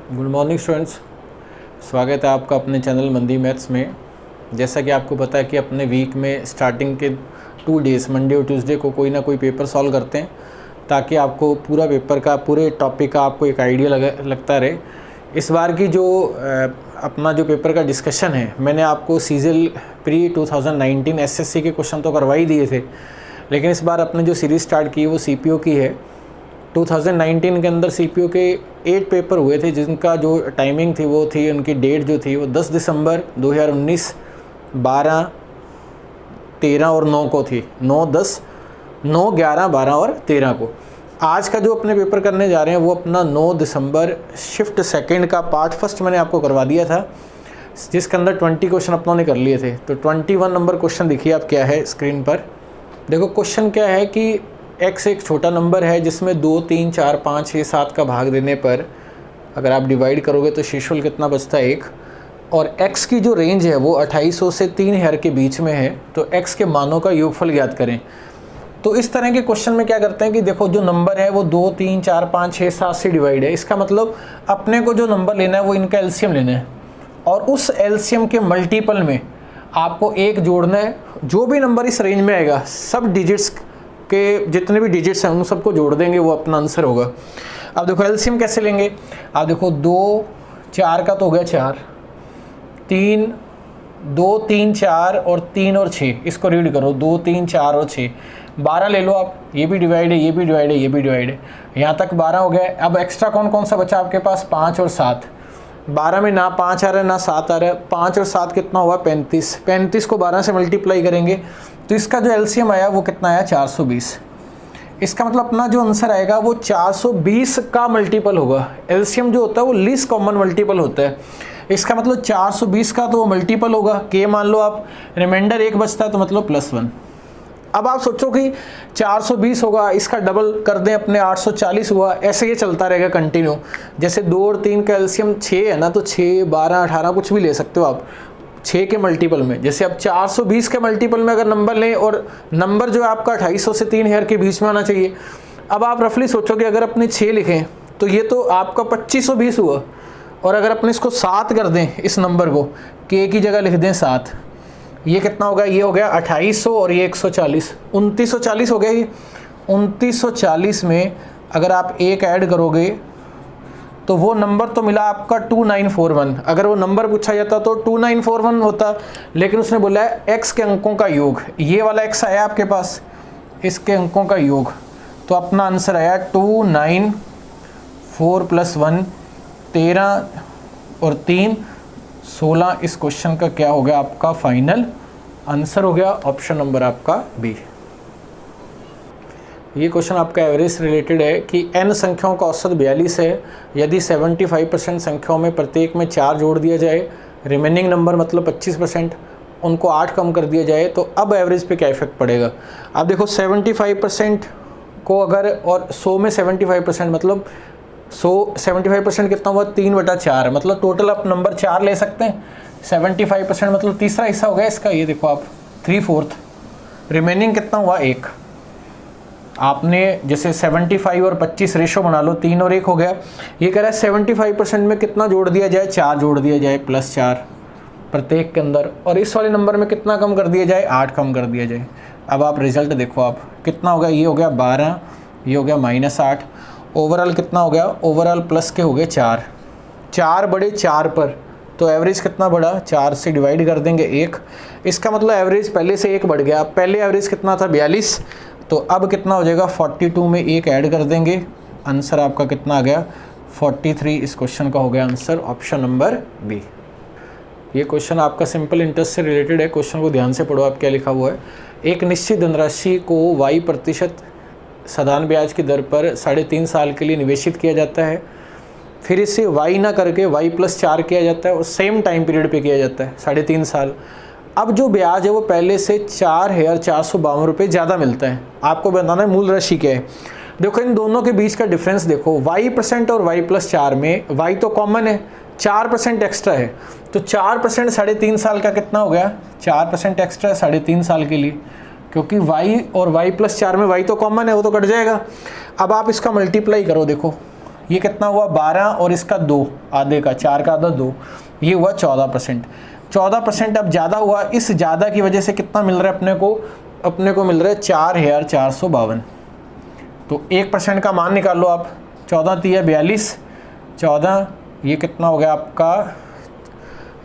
Good morning students, स्वागत है आपका अपने चैनल मंदी मैथ्स में। जैसा कि आपको पता है कि अपने वीक में स्टार्टिंग के 2 डेज़ मंडे और ट्यूसडे को कोई ना कोई पेपर सॉल्व करते हैं ताकि आपको पूरा पेपर का पूरे टॉपिक का आपको एक आइडिया लगता रहे। इस बार की जो अपना जो पेपर का डिस्कशन है, मैंने आपको सीजल प्री 2019 एसएससी के क्वेश्चन तो करवा ही दिए थे, लेकिन इस बार अपने जो सीरीज़ स्टार्ट की वो सीपीओ की है। 2019 के अंदर सीपीओ के 8 पेपर हुए थे जिनका जो टाइमिंग थी वो थी, उनकी डेट जो थी वो 10 दिसंबर 2019, 12, 13 और 9 को थी। 9, 10, 9, 11, 12 और 13 को। आज का जो अपने पेपर करने जा रहे हैं वो अपना 9 दिसंबर शिफ्ट सेकंड का पार्ट फर्स्ट मैंने आपको करवा दिया था, जिसके अंदर 20 क्वेश्चन अपनों ने कर लिए थे। तो 21 नंबर क्वेश्चन देखिए आप क्या है स्क्रीन पर। देखो क्वेश्चन क्या है कि x एक छोटा नंबर है जिसमें 2, 3, 4, 5, 6, 7 का भाग देने पर अगर आप डिवाइड करोगे तो शेषफल कितना बचता है 1, और x की जो रेंज है वो 2800 से 3000 के बीच में है। तो x के मानों का योगफल ज्ञात करें। तो इस तरह के क्वेश्चन में क्या करते हैं कि देखो जो नंबर है वो 2, 3, 4, 5, 6, 7 से डिवाइड है। इसका मतलब अपने को जो नंबर लेना है वो इनका एलसीएम लेना है, और उस एलसीएम के मल्टीपल में आपको 1 जोड़ना है। जो भी नंबर इस रेंज में आएगा सब डिजिट्स के जितने भी डिजिट्स हैं उन सबको जोड़ देंगे, वो अपना आंसर होगा। अब देखो एलसीएम कैसे लेंगे। अब देखो 2, 4 का तो हो गया 4, 3, 2, 3, 4 और 3 और 6, इसको रीड करो 2, 3, 4 और 6, 12 ले लो आप। ये भी डिवाइड है, ये भी डिवाइड है, ये भी डिवाइड है, यहाँ तक 12 हो गया। अब एक्स्ट्रा कौन कौन सा बचा आपके पास, 5 और 7। 12 में ना 5 आ रहा है ना 7 आ रहा है, 5 और 7 कितना हुआ 35। 35 को 12 से मल्टीप्लाई करेंगे तो इसका जो एलसीएम आया वो कितना आया 420। इसका मतलब अपना जो आंसर आएगा वो 420 का मल्टीपल होगा। एलसीएम जो होता है वो लीस्ट कॉमन मल्टीपल होता है। इसका मतलब 420 का तो वो मल्टीपल होगा, के मान लो आप, रिमाइंडर 1 बचता है तो मतलब +1। अब आप सोचो कि 420 होगा, इसका डबल कर दें अपने 840 हुआ, ऐसे ये चलता रहेगा कंटिन्यू। जैसे 2 और 3 का एलसीएम 6 है ना, तो 6, 12, 18 कुछ भी ले सकते हो आप 6 के मल्टीपल में। जैसे अब 420 के मल्टीपल में अगर नंबर लें, और नंबर जो है आपका 2800 से 3000 के बीच में आना चाहिए। अब आप रफली सोचो कि अगर अपने 6 लिखें तो ये तो आपका 2520 हुआ, और अगर अपने इसको 7 कर दें इस नंबर को, के की जगह लिख दें 7, ये कितना होगा, ये हो गया 2800 और ये 140, 2940 हो गया। ये 2940 में अगर आप 1 ऐड करोगे तो वो नंबर तो मिला आपका 2941। अगर वो नंबर पूछा जाता तो 2941 होता, लेकिन उसने बोला है x के अंकों का योग। ये वाला x आया आपके पास, इसके अंकों का योग, तो अपना आंसर आया 294 + 1, 13 और 3, 16। इस क्वेश्चन का क्या हो गया आपका फाइनल आंसर हो गया ऑप्शन नंबर आपका बी। ये क्वेश्चन आपका एवरेज से रिलेटेड है कि n संख्याओं का औसत 42 है। यदि 75% संख्याओं में प्रत्येक में 4 जोड़ दिया जाए, रिमेनिंग नंबर मतलब 25%, उनको 8 कम कर दिया जाए, तो अब एवरेज पे क्या इफेक्ट पड़ेगा। अब देखो 75% को अगर, और 100 में 75% मतलब 75% कितना हुआ 3/4, मतलब टोटल आप नंबर 4 ले सकते हैं। 75% मतलब तीसरा हिस्सा हो गया इसका, ये देखो आप 3/4। रिमेनिंग कितना हुआ 1। आपने जैसे 75 और 25 रेशो बना लो, 3 और 1 हो गया। ये कह रहा है 75% में कितना जोड़ दिया जाए, 4 जोड़ दिया जाए, +4 प्रत्येक के अंदर, और इस वाले नंबर में कितना कम कर दिया जाए, 8 कम कर दिया जाए। अब आप रिजल्ट देखो आप कितना हो गया, ये हो गया 12, ये हो गया -8। ओवरऑल कितना हो गया, ओवरऑल प्लस के हो गए 4, 4 बड़े 4 पर, तो एवरेज कितना बढ़ा, 4 से डिवाइड कर देंगे 1। इसका मतलब एवरेज पहले से 1 बढ़ गया। पहले एवरेज कितना था 42, तो अब कितना हो जाएगा 42 में 1 ऐड कर देंगे, आंसर आपका कितना आ गया 43। इस क्वेश्चन का हो गया आंसर ऑप्शन नंबर बी। ये क्वेश्चन आपका सिंपल इंटरेस्ट से रिलेटेड है। क्वेश्चन को ध्यान से पढ़ो आप क्या लिखा हुआ है। एक निश्चित धनराशि को y% साधारण ब्याज की दर पर 3.5 साल के लिए निवेशित किया जाता है, फिर इसे y ना करके y+4 किया जाता है, और सेम टाइम पीरियड पे किया जाता है 3.5 साल। अब जो ब्याज है वो पहले से 4,452 रुपये ज़्यादा मिलता है। आपको बताना है मूल राशि क्या है। देखो इन दोनों के बीच का डिफरेंस देखो, y% और y+4 में y तो कॉमन है, 4% एक्स्ट्रा है, तो 4% 3.5 साल का कितना हो गया, 4% एक्स्ट्रा है 3.5 साल के लिए, क्योंकि y और y+4 में y तो कॉमन है, वो तो कट जाएगा। अब आप इसका मल्टीप्लाई करो, देखो ये कितना हुआ 12 और इसका 2 आधे का, 4 का आधा 2, ये हुआ 14%। 14% अब ज़्यादा हुआ, इस ज़्यादा की वजह से कितना मिल रहा है अपने को मिल रहा है 4452। तो 1% का मान निकाल लो आप, 14 3 42, 14 ये कितना हो गया आपका,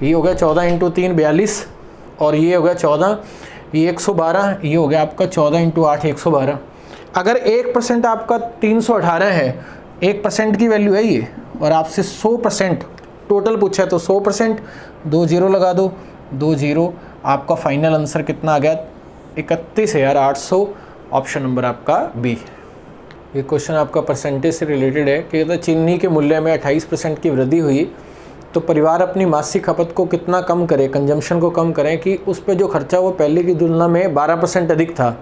ये हो गया 14 × 3 42, और ये हो गया 14, ये 112, ये हो गया आपका 14 × 8 112। अगर 1% आपका 318 है, 1% की वैल्यू है ये, और आपसे 100% टोटल पूछा है तो 100%, 2 0 लगा दो, 2 0, आपका फाइनल आंसर कितना आ गया 31,800, ऑप्शन नंबर आपका बी। ये क्वेश्चन आपका परसेंटेज से रिलेटेड है कि अगर चीनी के मूल्य में 28% की वृद्धि हुई तो परिवार अपनी मासिक खपत को कितना कम करे, कंजम्पशन को कम करें कि उस पर जो खर्चा वो पहले की तुलना में 12% अधिक था।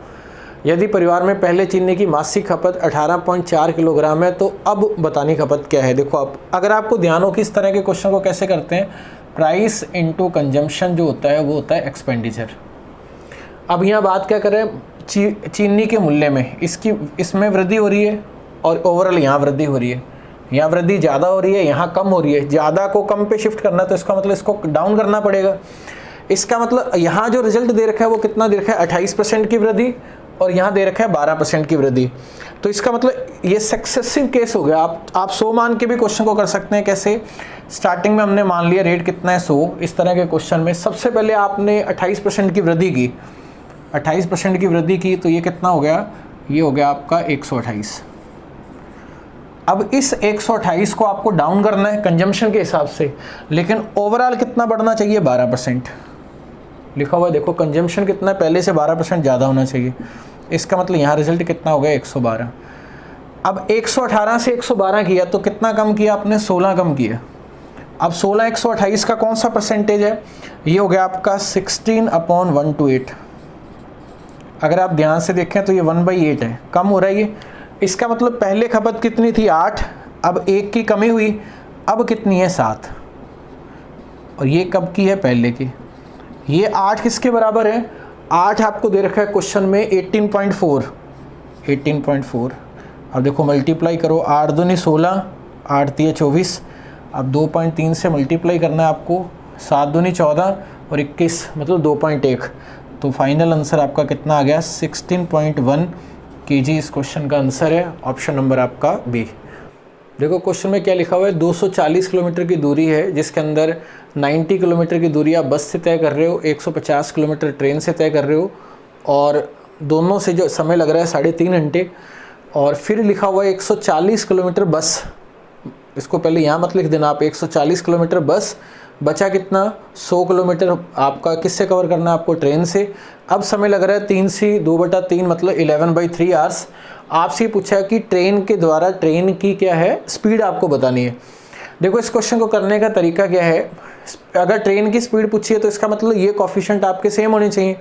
यदि परिवार में पहले चीनी की मासिक खपत 18.4 किलोग्राम है तो अब बतानी खपत क्या है। देखो आप, अगर आपको ध्यान हो कि इस तरह के क्वेश्चन को कैसे करते हैं, प्राइस इनटू कंजम्पशन जो होता है वो होता है एक्सपेंडिचर। अब यहाँ बात क्या करें, चीनी के मूल्य में इसमें वृद्धि हो रही है और ओवरऑल यहाँ वृद्धि हो रही है, यहाँ वृद्धि ज़्यादा हो रही है, यहाँ कम हो रही है। ज़्यादा को कम पे शिफ्ट करना तो इसका मतलब इसको डाउन करना पड़ेगा। इसका मतलब यहाँ जो रिजल्ट दे रखा है वो कितना दे रखा है 28% की वृद्धि, और यहाँ दे रखा है 12% की वृद्धि। तो इसका मतलब ये सक्सेसिव केस हो गया। आप 100 मान के भी क्वेश्चन को कर सकते हैं। कैसे, स्टार्टिंग में हमने मान लिया रेट कितना है 100, इस तरह के क्वेश्चन में सबसे पहले आपने 28% की वृद्धि की, 28% की वृद्धि की, तो ये कितना हो गया, ये हो गया आपका 128। अब इस 128 को आपको डाउन करना है कंजम्पशन के हिसाब से, लेकिन ओवरऑल कितना बढ़ना चाहिए 12%। लिखा हुआ है देखो, कंजम्पशन कितना पहले से 12% ज़्यादा होना चाहिए। इसका मतलब यहाँ रिजल्ट कितना हो गया 112। अब 118 से 112 किया तो कितना कम किया आपने, 16 कम किया। अब 16 128 का कौन सा परसेंटेज है, ये हो गया आपका 16/128। अगर आप ध्यान से देखें तो ये 1/8 है, कम हो रहा है ये। इसका मतलब पहले खपत कितनी थी 8, अब 1 की कमी हुई, अब कितनी है 7, और ये कब की है, पहले की। ये 8 किसके बराबर है, 8 आपको दे रखा है क्वेश्चन में 18.4, 18.4। अब देखो मल्टीप्लाई करो, 8 दूनी 16, 8 3 24, अब 2.3 से मल्टीप्लाई करना है आपको, 7 दूनी 14 और 21 मतलब 2.1। तो फाइनल आंसर आपका कितना आ गया 16.1 kg इस क्वेश्चन का आंसर है, ऑप्शन नंबर आपका बी। देखो क्वेश्चन में क्या लिखा हुआ है, 240 किलोमीटर की दूरी है जिसके अंदर 90 किलोमीटर की दूरी आप बस से तय कर रहे हो, 150 किलोमीटर ट्रेन से तय कर रहे हो, और दोनों से जो समय लग रहा है 3.5 घंटे। और फिर लिखा हुआ है 140 किलोमीटर बस, इसको पहले यहाँ मत लिख देना आप, 140 किलोमीटर बस, बचा कितना 100 किलोमीटर आपका किससे कवर करना है आपको, ट्रेन से। अब समय लग रहा है 3 से 2/3 मतलब 11/3 आवर्स। आपसे पूछा है कि ट्रेन के द्वारा ट्रेन की क्या है स्पीड आपको बतानी है। देखो इस क्वेश्चन को करने का तरीका क्या है, अगर ट्रेन की स्पीड पूछी है तो इसका मतलब ये कोफिशिएंट आपके सेम होने चाहिए।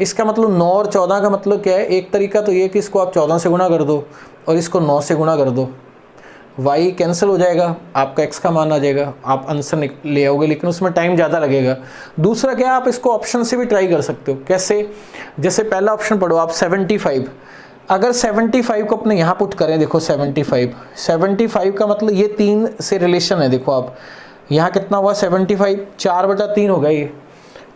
इसका मतलब 9 और 14 का मतलब क्या है, एक तरीका तो ये कि इसको आप 14 से गुणा कर दो और इसको 9 से गुणा कर दो, y कैंसिल हो जाएगा, आपका x का मान आ जाएगा, आप आंसर ले आओगे, लेकिन उसमें टाइम ज़्यादा लगेगा। दूसरा क्या, आप इसको ऑप्शन से भी ट्राई कर सकते हो। कैसे, जैसे पहला ऑप्शन पढ़ो आप 75, अगर 75 को अपने यहाँ पुट करें, देखो 75 का मतलब ये 3 से रिलेशन है। देखो आप यहाँ कितना हुआ 75, 4/3 होगा ये।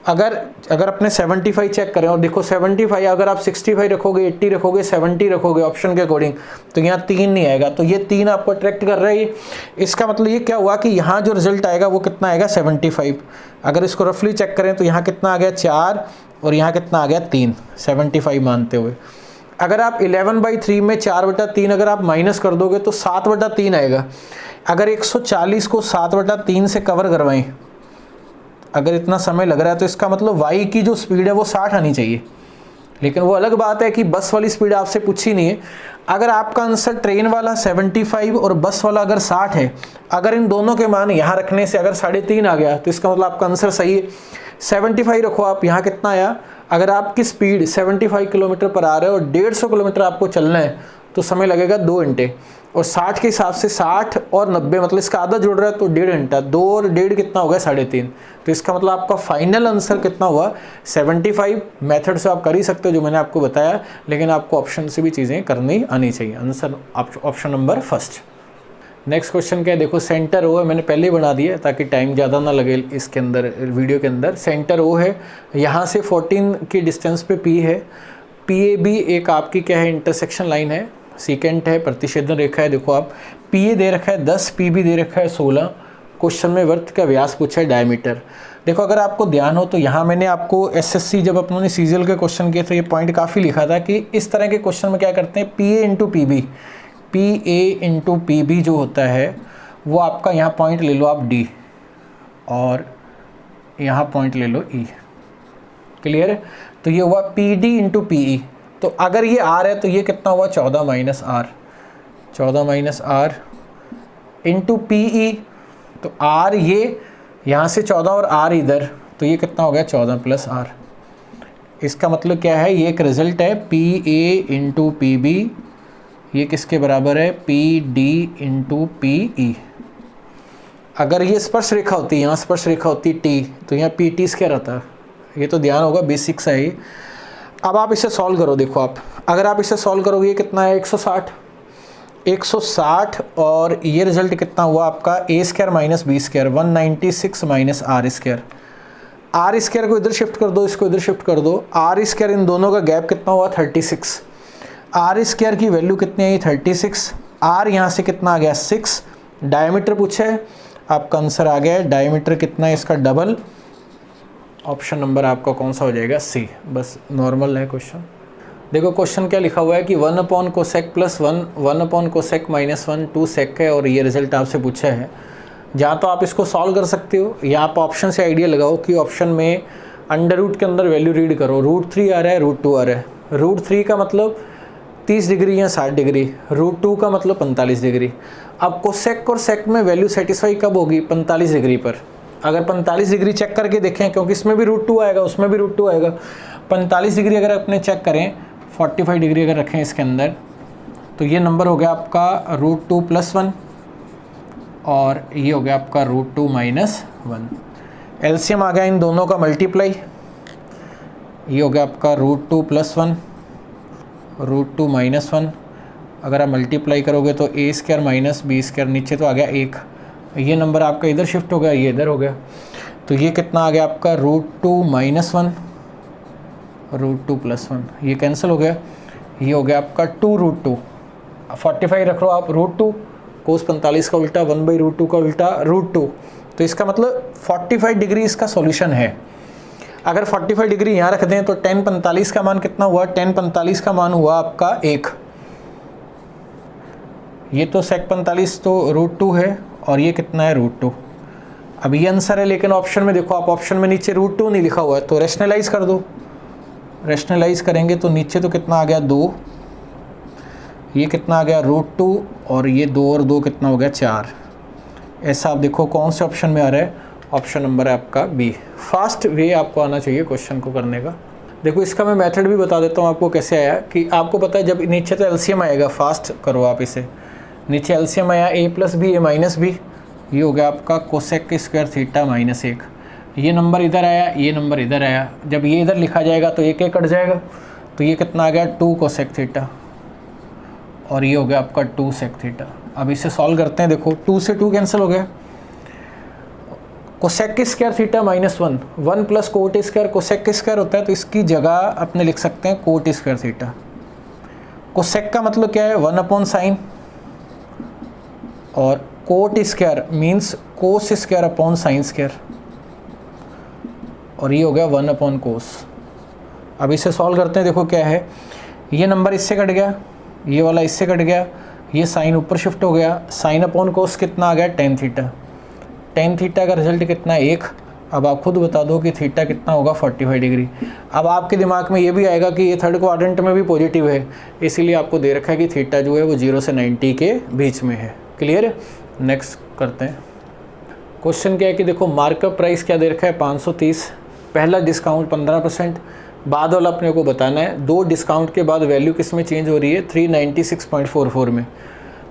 अगर अपने 75 चेक करें और देखो 75, अगर आप 65 रखोगे, 80 रखोगे, 70 रखोगे ऑप्शन के अकॉर्डिंग, तो यहाँ 3 नहीं आएगा, तो ये 3 आपको अट्रैक्ट कर रहा है। इसका मतलब ये क्या हुआ कि यहाँ जो रिजल्ट आएगा वो कितना आएगा 75। अगर इसको रफली चेक करें तो यहाँ कितना आ गया 4 और यहाँ कितना आ गया 3, 75 मानते हुए। अगर आप 11/3 में 4/3 अगर आप माइनस कर दोगे तो 7/3 आएगा। अगर 140 को 7/3 से कवर करवाएं, अगर इतना समय लग रहा है तो इसका मतलब y की जो स्पीड है वो 60 आनी चाहिए। लेकिन वो अलग बात है कि बस वाली स्पीड आपसे पूछी नहीं है। अगर आपका आंसर ट्रेन वाला 75 और बस वाला अगर 60 है, अगर इन दोनों के मान यहाँ रखने से अगर 3.5 आ गया तो इसका मतलब आपका आंसर सही है। 75 रखो आप, यहाँ कितना आया, अगर आपकी स्पीड 75 किलोमीटर पर आ रहा है और 150 किलोमीटर आपको चलना है तो समय लगेगा 2 घंटे, और 60 के हिसाब से 60 और 90 मतलब इसका आधा जुड़ रहा है तो 1.5 घंटा, 2 और 1.5 कितना होगा 3.5। तो इसका मतलब आपका फाइनल आंसर कितना हुआ 75। मेथड से आप कर ही सकते हो जो मैंने आपको बताया, लेकिन आपको ऑप्शन से भी चीज़ें करनी आनी चाहिए। Answer option number first. Next question क्या है, देखो सेंटर ओ है, मैंने पहले ही बना दिया ताकि टाइम ज़्यादा ना लगे इसके अंदर वीडियो के अंदर। सेंटर ओ है, यहाँ से 14 की डिस्टेंस पे पी है। पी ए बी एक आपकी क्या है, इंटरसेक्शन लाइन है, सीकेंट है, प्रतिच्छेदन रेखा है। देखो आप पी ए दे रखा है 10, पी बी दे रखा है 16। क्वेश्चन में वृत्त का व्यास पूछा है, डायमीटर। देखो अगर आपको ध्यान हो तो यहाँ मैंने आपको एसएससी जब अपनों ने सीजीएल के क्वेश्चन किए तो ये पॉइंट काफ़ी लिखा था कि इस तरह के क्वेश्चन में क्या करते हैं, P A into P B, P A into P B जो होता है वो आपका यहाँ पॉइंट ले लो आप डी, और यहाँ पॉइंट ले लो ई। क्लियर है? तो ये हुआ P D into P E. तो अगर ये आर है तो ये कितना हुआ, 14 minus R, 14 minus R into P E. तो आर ये यहाँ से 14 और आर इधर, तो ये कितना हो गया, 14 प्लस आर। इसका मतलब क्या है, ये एक रिजल्ट है P A into P B, ये किसके बराबर है, P D into P E. अगर ये स्पर्श रेखा होती, यहाँ स्पर्श रेखा होती टी, तो यहाँ पी टी स्क्वायर आता। ये तो ध्यान होगा, बेसिक्स है ये। अब आप इसे सॉल्व करो। देखो आप अगर आप इसे सॉल्व करोगे, ये कितना है, 160, 160 और ये रिजल्ट कितना हुआ आपका, A square minus B square, 196 minus R square. R square को इधर शिफ्ट कर दो, इसको इधर शिफ्ट कर दो। आर स्क्वायर इन दोनों का गैप कितना हुआ, 36। आर स्क्वायर की वैल्यू कितनी आई, 36। आर यहाँ से कितना आ गया, 6। डायमीटर पूछा है, आपका आंसर आ गया, डायमीटर कितना है इसका, डबल। ऑप्शन नंबर आपका कौन सा हो जाएगा, सी। बस नॉर्मल है क्वेश्चन। देखो क्वेश्चन क्या लिखा हुआ है कि 1 कोसेक प्लस 1, 1 कोसेक माइनस 1, 2 सेक है, और ये रिजल्ट आपसे पूछा है। जहाँ तो आप इसको सॉल्व कर सकते हो, या आप ऑप्शन से आइडिया लगाओ कि ऑप्शन में अंडर रूट के अंदर वैल्यू रीड करो। √3 आ रहा है, √2 आ रहा है। √3 का मतलब 30 डिग्री या 60 डिग्री, √2 का मतलब 45 डिग्री। अब कोसेक और सेक में वैल्यू सेटिस्फाई कब होगी, 45 डिग्री पर। अगर 45 डिग्री चेक करके देखें, क्योंकि इसमें भी √2 आएगा, उसमें भी √2 आएगा। 45 डिग्री अगर अपने चेक करें, 45 डिग्री अगर रखें इसके अंदर, तो ये नंबर हो गया आपका √2 + 1, और ये हो गया आपका √2 - 1। एलसीएम आ गया इन दोनों का मल्टीप्लाई, ये हो गया आपका √2 + 1, √2 - 1। अगर आप मल्टीप्लाई करोगे तो A square minus B square, नीचे तो आ गया 1। ये नंबर आपका इधर शिफ्ट हो गया, ये इधर हो गया, तो ये कितना आ गया आपका √2 - 1, √2 + 1, ये कैंसिल हो गया। ये हो गया आपका 2√2। 45 रख लो आप, √2 कोस 45 का उल्टा, 1/√2 का उल्टा √2। तो इसका मतलब 45 डिग्री इसका सॉल्यूशन है। अगर 45 डिग्री यहाँ रख दें तो tan 45 का मान कितना हुआ, tan 45 का मान हुआ आपका 1। ये तो sec 45 तो √2 है, और ये कितना है, √2। अब ये आंसर है, लेकिन ऑप्शन में देखो आप, ऑप्शन में नीचे √2 नहीं लिखा हुआ है, तो रेशनलाइज कर दो। रेशनलाइज करेंगे तो नीचे तो कितना आ गया, 2। ये कितना आ गया, √2, और ये 2 और 2 कितना हो गया, 4। ऐसा आप देखो कौन से ऑप्शन में आ रहा है, ऑप्शन नंबर है आपका बी। फास्ट वे आपको आना चाहिए क्वेश्चन को करने का। देखो इसका मैं मेथड भी बता देता हूँ आपको कैसे आया, कि आपको पता है जब नीचे तो एलसीएम आएगा, फास्ट करो आप इसे। नीचे एलसीएम आया a + b, a - b, ये हो गया आपका कोसेक स्क्वायर थीटा -1। ये नंबर इधर आया, ये नंबर इधर आया, जब ये इधर लिखा जाएगा तो एक कट जाएगा, तो ये कितना आ गया, 2 कोसेक थीटा, और ये हो गया आपका 2 सेक थीटा। अब इसे सॉल्व करते हैं। देखो 2 से 2 कैंसिल हो गया। Cosec square theta -1, 1 + coat square, cosec square होता है तो इसकी जगह अपने लिख सकते हैं कोट स्क्वायर थीटा। कोसेक का मतलब क्या है, 1/sin, और coat square means cos square upon sine square, और ये हो गया 1/cos। अब इसे सॉल्व करते हैं। देखो क्या है, ये नंबर इससे कट गया, ये वाला इससे कट गया, ये साइन ऊपर शिफ्ट हो गया, sin/cos कितना आ गया, tan थीटा। tan थीटा का रिजल्ट कितना है, 1। अब आप खुद बता दो कि थीटा कितना होगा, 45 डिग्री। अब आपके दिमाग में ये भी आएगा कि ये थर्ड क्वाड्रेंट में भी पॉजिटिव है, इसीलिए आपको दे रखा है कि थीटा जो है वो 0 से 90 के बीच में है। क्लियर है? नेक्स्ट करते हैं। क्वेश्चन क्या है कि देखो मार्कअप प्राइस क्या दे रखा है, 530। पहला डिस्काउंट 15%, बाद वाला अपने को बताना है। 2 डिस्काउंट के बाद वैल्यू किस में चेंज हो रही है, 396.44 में।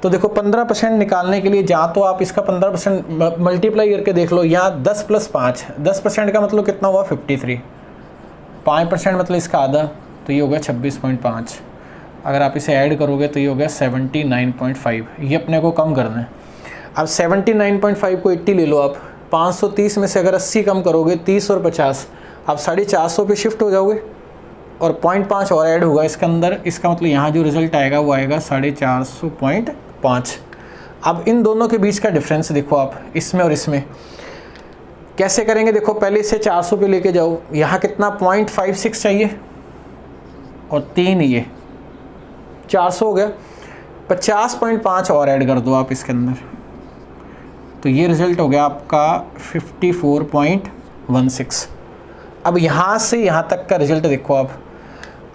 तो देखो 15% निकालने के लिए जहाँ तो आप इसका 15% मल्टीप्लाई करके देख लो। यहाँ 10 + 5, 10% का मतलब कितना हुआ, 53। 5% मतलब इसका आधा, तो ये हो गया 26.5। अगर आप इसे ऐड करोगे तो ये हो गया 79.5। ये अपने को कम करना है। अब 79.5 को 80 ले लो आप, 530 में से अगर 80 कम करोगे 30 और 50, आप 450 पे शिफ्ट हो जाओगे और 0.5 और ऐड होगा इसके अंदर। इसका मतलब यहाँ जो रिजल्ट आएगा वो आएगा 450.5। अब इन दोनों के बीच का डिफरेंस देखो आप, इसमें और इसमें कैसे करेंगे। देखो पहले इसे 400 पे लेके जाओ, यहाँ कितना 0.56 चाहिए और 3 ये 400 हो गया, 50.5 और ऐड कर दो आप इसके अंदर, तो ये रिजल्ट हो गया आपका 54.16। अब यहाँ से यहाँ तक का रिजल्ट देखो आप,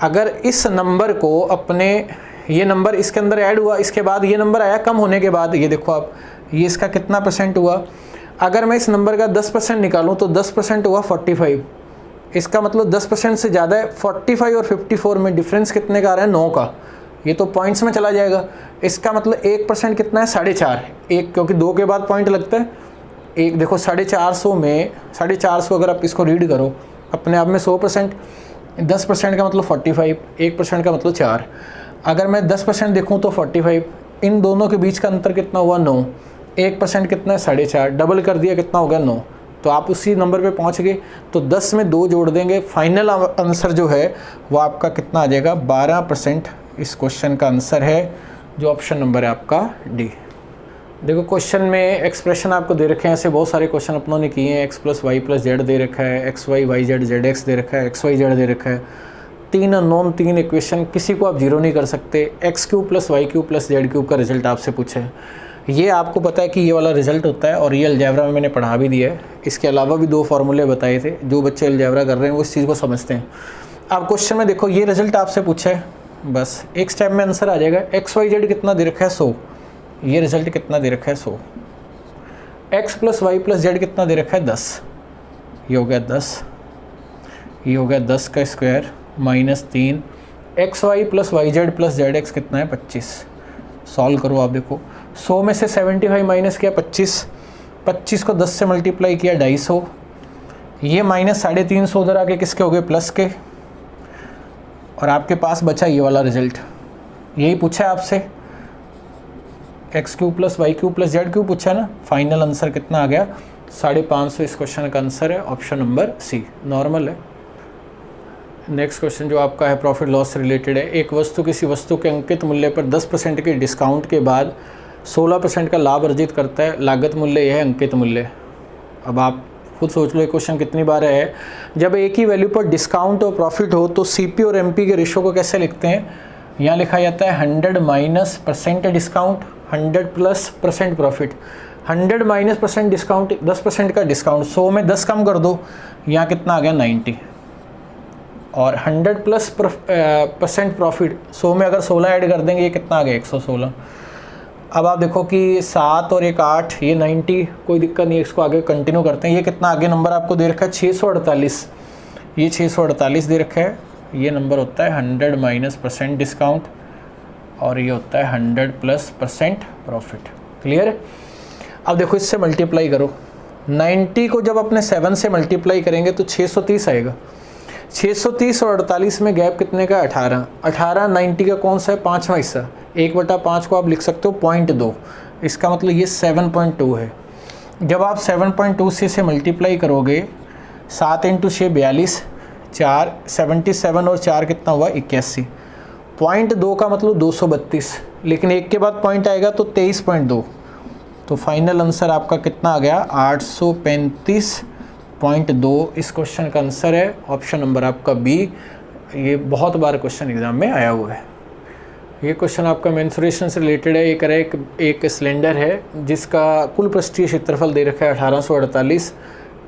अगर इस नंबर को अपने, ये नंबर इसके अंदर ऐड हुआ, इसके बाद ये नंबर आया कम होने के बाद, ये देखो आप ये इसका कितना परसेंट हुआ। अगर मैं इस नंबर का 10% निकालूं तो 10% हुआ 45। इसका मतलब 10% से ज़्यादा है। 45 और 54 में डिफरेंस कितने का आ रहा है, 9 का। ये तो पॉइंट्स में चला जाएगा। इसका मतलब 1% कितना है, 4.5। एक क्योंकि 2 के बाद पॉइंट लगता है। एक देखो 450 में 450 अगर आप इसको रीड करो अपने आप में 100%, 10% का मतलब 45, 1% का मतलब 4। अगर मैं 10% देखूँ तो 45, इन दोनों के बीच का अंतर कितना हुआ, 9। 1% कितना है, 4.5, डबल कर दिया कितना हो गया, 9। तो आप उसी नंबर पे पहुंच गए। तो 10 में 2 जोड़ देंगे, फाइनल आंसर जो है वो आपका कितना आ जाएगा, 12% इस क्वेश्चन का आंसर है, जो ऑप्शन नंबर है आपका डी। देखो क्वेश्चन में एक्सप्रेशन आपको दे रखे हैं, ऐसे बहुत सारे क्वेश्चन अपनों ने किए हैं। x + y + z दे रखा है, x y y z z x दे रखा है, x y z दे रखा है। 3 अननोन 3 इक्वेशन, किसी को आप जीरो नहीं कर सकते। x³ + y³ + z³ का रिजल्ट आपसे पूछे है। ये आपको पता है कि ये वाला रिजल्ट होता है और ये अलजेब्रा में मैंने पढ़ा भी दिया है। इसके अलावा भी 2 फार्मूले बताए थे, जो बच्चे अलजेब्रा कर रहे हैं वो इस चीज़ को समझते हैं। अब क्वेश्चन में देखो ये रिजल्ट आपसे पूछा है, बस एक स्टेप में आंसर आ जाएगा। x y z कितना दे रखा है, 100। ये रिजल्ट कितना दे रखा है, 100। x + y + z कितना दे रखा है, 10। ये हो गया 10, ये हो गया 10 का स्क्वायर -3। xy + yz + zx कितना है, 25। सॉल्व करो आप, देखो 100 में से 75 माइनस किया 25, 25 को 10 से मल्टीप्लाई किया 250, ये -350 उधर आके किसके हो गए, प्लस के। और आपके पास बचा ये वाला रिजल्ट, यही पूछा है आपसे, x³ + y³ + z³ पूछा है ना। फाइनल आंसर कितना आ गया, 550 इस क्वेश्चन का आंसर है, ऑप्शन नंबर सी, नॉर्मल है। नेक्स्ट क्वेश्चन जो आपका है प्रॉफिट लॉस से रिलेटेड है। एक वस्तु किसी वस्तु के अंकित मूल्य पर 10% के डिस्काउंट के बाद 16% का लाभ अर्जित करता है। लागत मूल्य यह है अंकित मूल्य। अब आप खुद सोच लो ये क्वेश्चन कितनी बार है। जब एक ही वैल्यू पर डिस्काउंट और प्रॉफिट हो तो CP और MP के रेशो को कैसे लिखते हैं। यहाँ लिखा जाता है 100 - % डिस्काउंट, 100 + % प्रॉफिट। 100 - % डिस्काउंट, 10% का डिस्काउंट, 100 में 10 कम कर दो, यहाँ कितना आ गया 90। और 100 + % प्रॉफिट, 100 में अगर 16 ऐड कर देंगे, ये कितना आ गया 116। अब आप देखो कि 7 और 1 8, ये 90, कोई दिक्कत नहीं है, इसको आगे कंटिन्यू करते हैं। ये कितना आगे नंबर आपको दे रखा है 648, ये 648 दे रखा है। ये नंबर होता है 100 - % डिस्काउंट और ये होता है 100 + % प्रॉफिट। क्लियर है। अब देखो इससे मल्टीप्लाई करो, 90 को जब अपने 7 से मल्टीप्लाई करेंगे तो 630 आएगा। 630 और 48 में गैप कितने का, 18। 18 90 का कौन सा है, 5वां हिस्सा। 1/5 को आप लिख सकते हो 0.2, इसका मतलब ये 7.2 है। जब आप 7.2 से मल्टीप्लाई करोगे, 7 × 6 42, 4 77 और 4 कितना हुआ 81। 0.2 का मतलब 232, लेकिन एक के बाद पॉइंट आएगा तो 23.2। तो फाइनल आंसर आपका कितना आ गया 835.2 इस क्वेश्चन का आंसर है, ऑप्शन नंबर आपका बी। ये बहुत बार क्वेश्चन एग्जाम में आया हुआ है। ये क्वेश्चन आपका मेंसुरेशन से रिलेटेड है। एक सिलेंडर है जिसका कुल पृष्ठीय क्षेत्रफल दे रखा है 1848।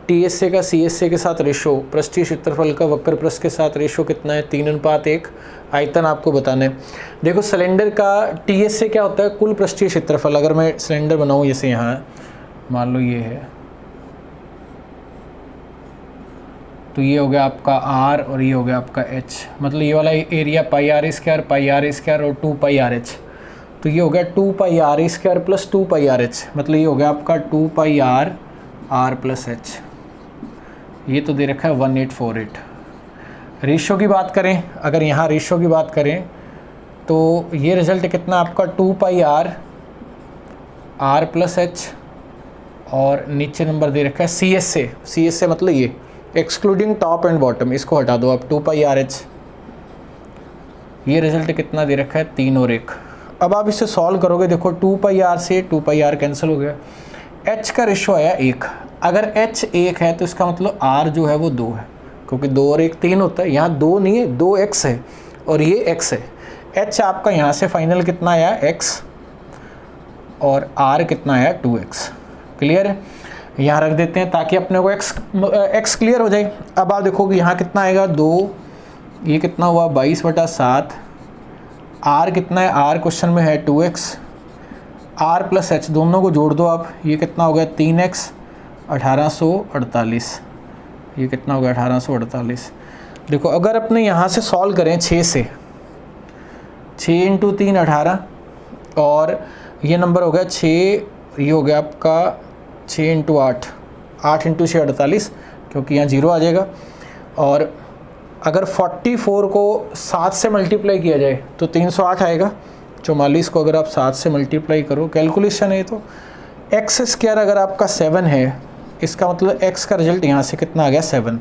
TSA का CSA के साथ रेशो, पृष्ठीय क्षेत्रफल का वक्र पृष्ठ के साथ रेशो कितना है, 3:1। आयतन आपको बताना है। देखो सिलेंडर का TSA क्या होता है, कुल पृष्ठीय क्षेत्रफल। अगर मैं सिलेंडर बनाऊँ, जैसे यहाँ मान लो ये है, तो ये हो गया आपका R और ये हो गया आपका H, मतलब ये वाला एरिया πr² और 2πRH। तो ये हो गया 2πr² + 2πRH, मतलब ये हो गया आपका 2πr r + h। ये तो दे रखा है 1848। रेशो की बात करें, अगर यहाँ रेशो की बात करें तो ये रिज़ल्ट कितना आपका 2πr आर प्लस एच और नीचे नंबर दे रखा है सी एस से, सी एस से मतलब ये एक्सक्लूडिंग टॉप एंड बॉटम, इसको हटा दो आप 2 पाई आर एच। ये रिजल्ट कितना दे रखा है 3 और 1। अब आप इसे सॉल्व करोगे, देखो 2 पाई आर से 2 पाई आर कैंसिल हो गया, एच का रेशो आया 1। अगर एच 1 है तो इसका मतलब आर जो है वो 2 है, क्योंकि 2 और 1 3 होता है, यहाँ 2 नहीं है 2 एक्स है और ये एक्स है। एच आपका यहाँ से फाइनल कितना आया x और आर कितना आया 2x। क्लियर है, यहाँ रख देते हैं ताकि अपने को x क्लियर हो जाए। अब आप देखो कि यहाँ कितना आएगा 2, ये कितना हुआ 22/7, आर कितना है, आर क्वेश्चन में है 2x, आर प्लस एच दोनों को जोड़ दो आप, ये कितना हो गया 3x 1848, ये कितना हो गया 1848। देखो अगर अपने यहाँ से सॉल्व करें 6 से, 6 × 3 18 और ये नंबर हो गया 6, ये हो गया आपका 6 × 8, 8 × 6 48, क्योंकि यहाँ 0 आ जाएगा। और अगर 44 को 7 से मल्टीप्लाई किया जाए तो 308 आएगा। 44 को अगर आप 7 से मल्टीप्लाई करो, कैलकुलेशन है तो एक्स स्क्वायर अगर आपका 7 है, इसका मतलब x का रिजल्ट यहाँ से कितना आ गया 7।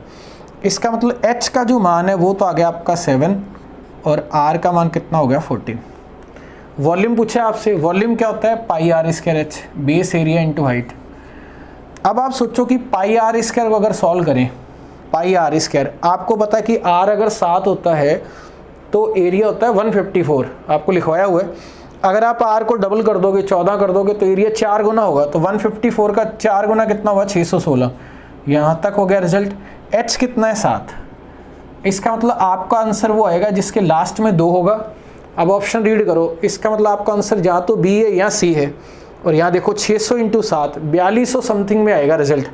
इसका मतलब h का जो मान है वो तो आ गया आपका 7 और r का मान कितना हो गया 14। वॉल्यूम पूछा आपसे, वॉल्यूम क्या होता है pi R square H, base area into height. अब आप सोचो कि पाई आर स्क्वायर को अगर सॉल्व करें, पाई आर स्क्वायर, आपको पता है कि r अगर 7 होता है तो एरिया होता है 154, आपको लिखवाया हुआ है। अगर आप r को डबल कर दोगे 14 कर दोगे तो एरिया 4 गुना होगा, तो 154 का 4 गुना कितना हुआ 616। यहाँ तक हो गया रिजल्ट। h कितना है 7, इसका मतलब आपका आंसर वो आएगा जिसके लास्ट में 2 होगा। अब ऑप्शन रीड करो, इसका मतलब आपका आंसर या तो बी है या सी है। और यहाँ देखो 600 × 7 4200 समथिंग में आएगा रिजल्ट,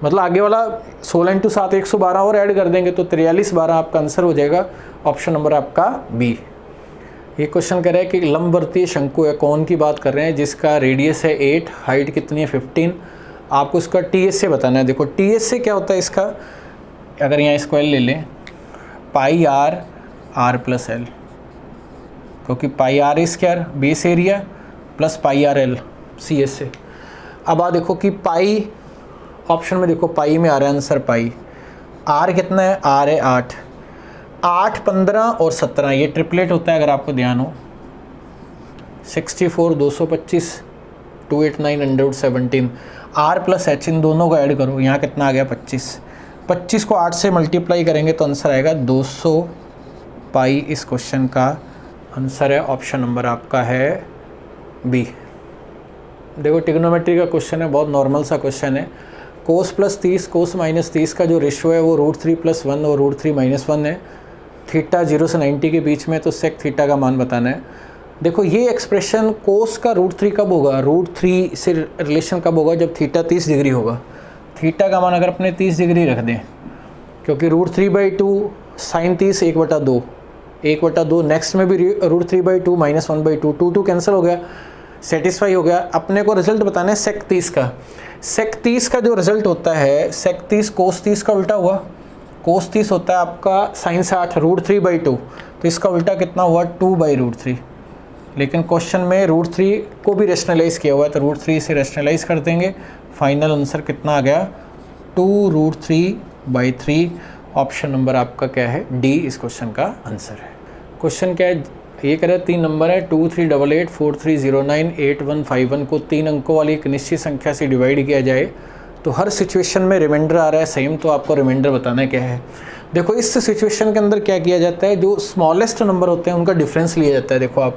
मतलब आगे वाला 16 × 7 112 और ऐड कर देंगे तो 4312 आपका आंसर हो जाएगा। ऑप्शन नंबर आपका बी। ये क्वेश्चन कह रहा है कि लंबवर्तीय शंकु है, कौन की बात कर रहे हैं, जिसका रेडियस है 8, हाइट कितनी है 15। आपको इसका टी एस से बताना है। देखो टी एस से क्या होता है इसका, अगर यहाँ स्क्वायर ले लें pi R R plus L, क्योंकि pi R square base area plus pi R L C S से। अब आप देखो कि पाई, ऑप्शन में देखो पाई में आ रहा है आंसर पाई। आर कितना है, आर है 8, 8 15 और 17, ये ट्रिपलेट होता है अगर आपको ध्यान हो। 64 225 289 117। आर प्लस एच इन दोनों को ऐड करो, यहाँ कितना आ गया 25। 25 को 8 से मल्टीप्लाई करेंगे तो आंसर आएगा 200 पाई। इस क्वेश्चन का आंसर है ऑप्शन नंबर आपका है बी। देखो ट्रिग्नोमेट्री का क्वेश्चन है, बहुत नॉर्मल सा क्वेश्चन है। कोस प्लस 30 कोस माइनस 30 का जो रेशियो है वो √3 + 1 और √3 - 1 है। थीटा 0 से 90 के बीच में, तो सेक थीटा का मान बताना है। देखो ये एक्सप्रेशन कोस का √3 कब होगा, √3 से रिलेशन कब होगा, जब थीटा 30 डिग्री होगा। थीटा का मान अगर अपने 30 डिग्री रख दें, क्योंकि √3/2 साइन 30 1/2, 1/2 नेक्स्ट में भी √3/2 - 1/2, 2 कैंसिल हो गया, सेटिस्फाई हो गया। अपने को रिजल्ट बताना है सेक 30 का। सेक 30 का जो रिजल्ट होता है, सेक 30 कोस 30 का उल्टा हुआ। कोस 30 होता है आपका साइन 60 √3/2, तो इसका उल्टा कितना हुआ 2/√3। लेकिन क्वेश्चन में √3 को भी रेशनलाइज किया हुआ है, तो √3 से रेशनलाइज कर देंगे। फाइनल आंसर कितना आ गया 2√3/3। ऑप्शन नंबर आपका क्या है डी, इस क्वेश्चन का आंसर है। क्वेश्चन क्या है, ये कह रहे हैं 3 नंबर है 2388 4309 8151 को 3 अंकों वाली एक निश्चित संख्या से डिवाइड किया जाए तो हर सिचुएशन में रिमाइंडर आ रहा है सेम, तो आपको रिमाइंडर बताना क्या है। देखो इस सिचुएशन के अंदर क्या किया जाता है, जो स्मॉलेस्ट नंबर होते हैं उनका डिफरेंस लिया जाता है। देखो आप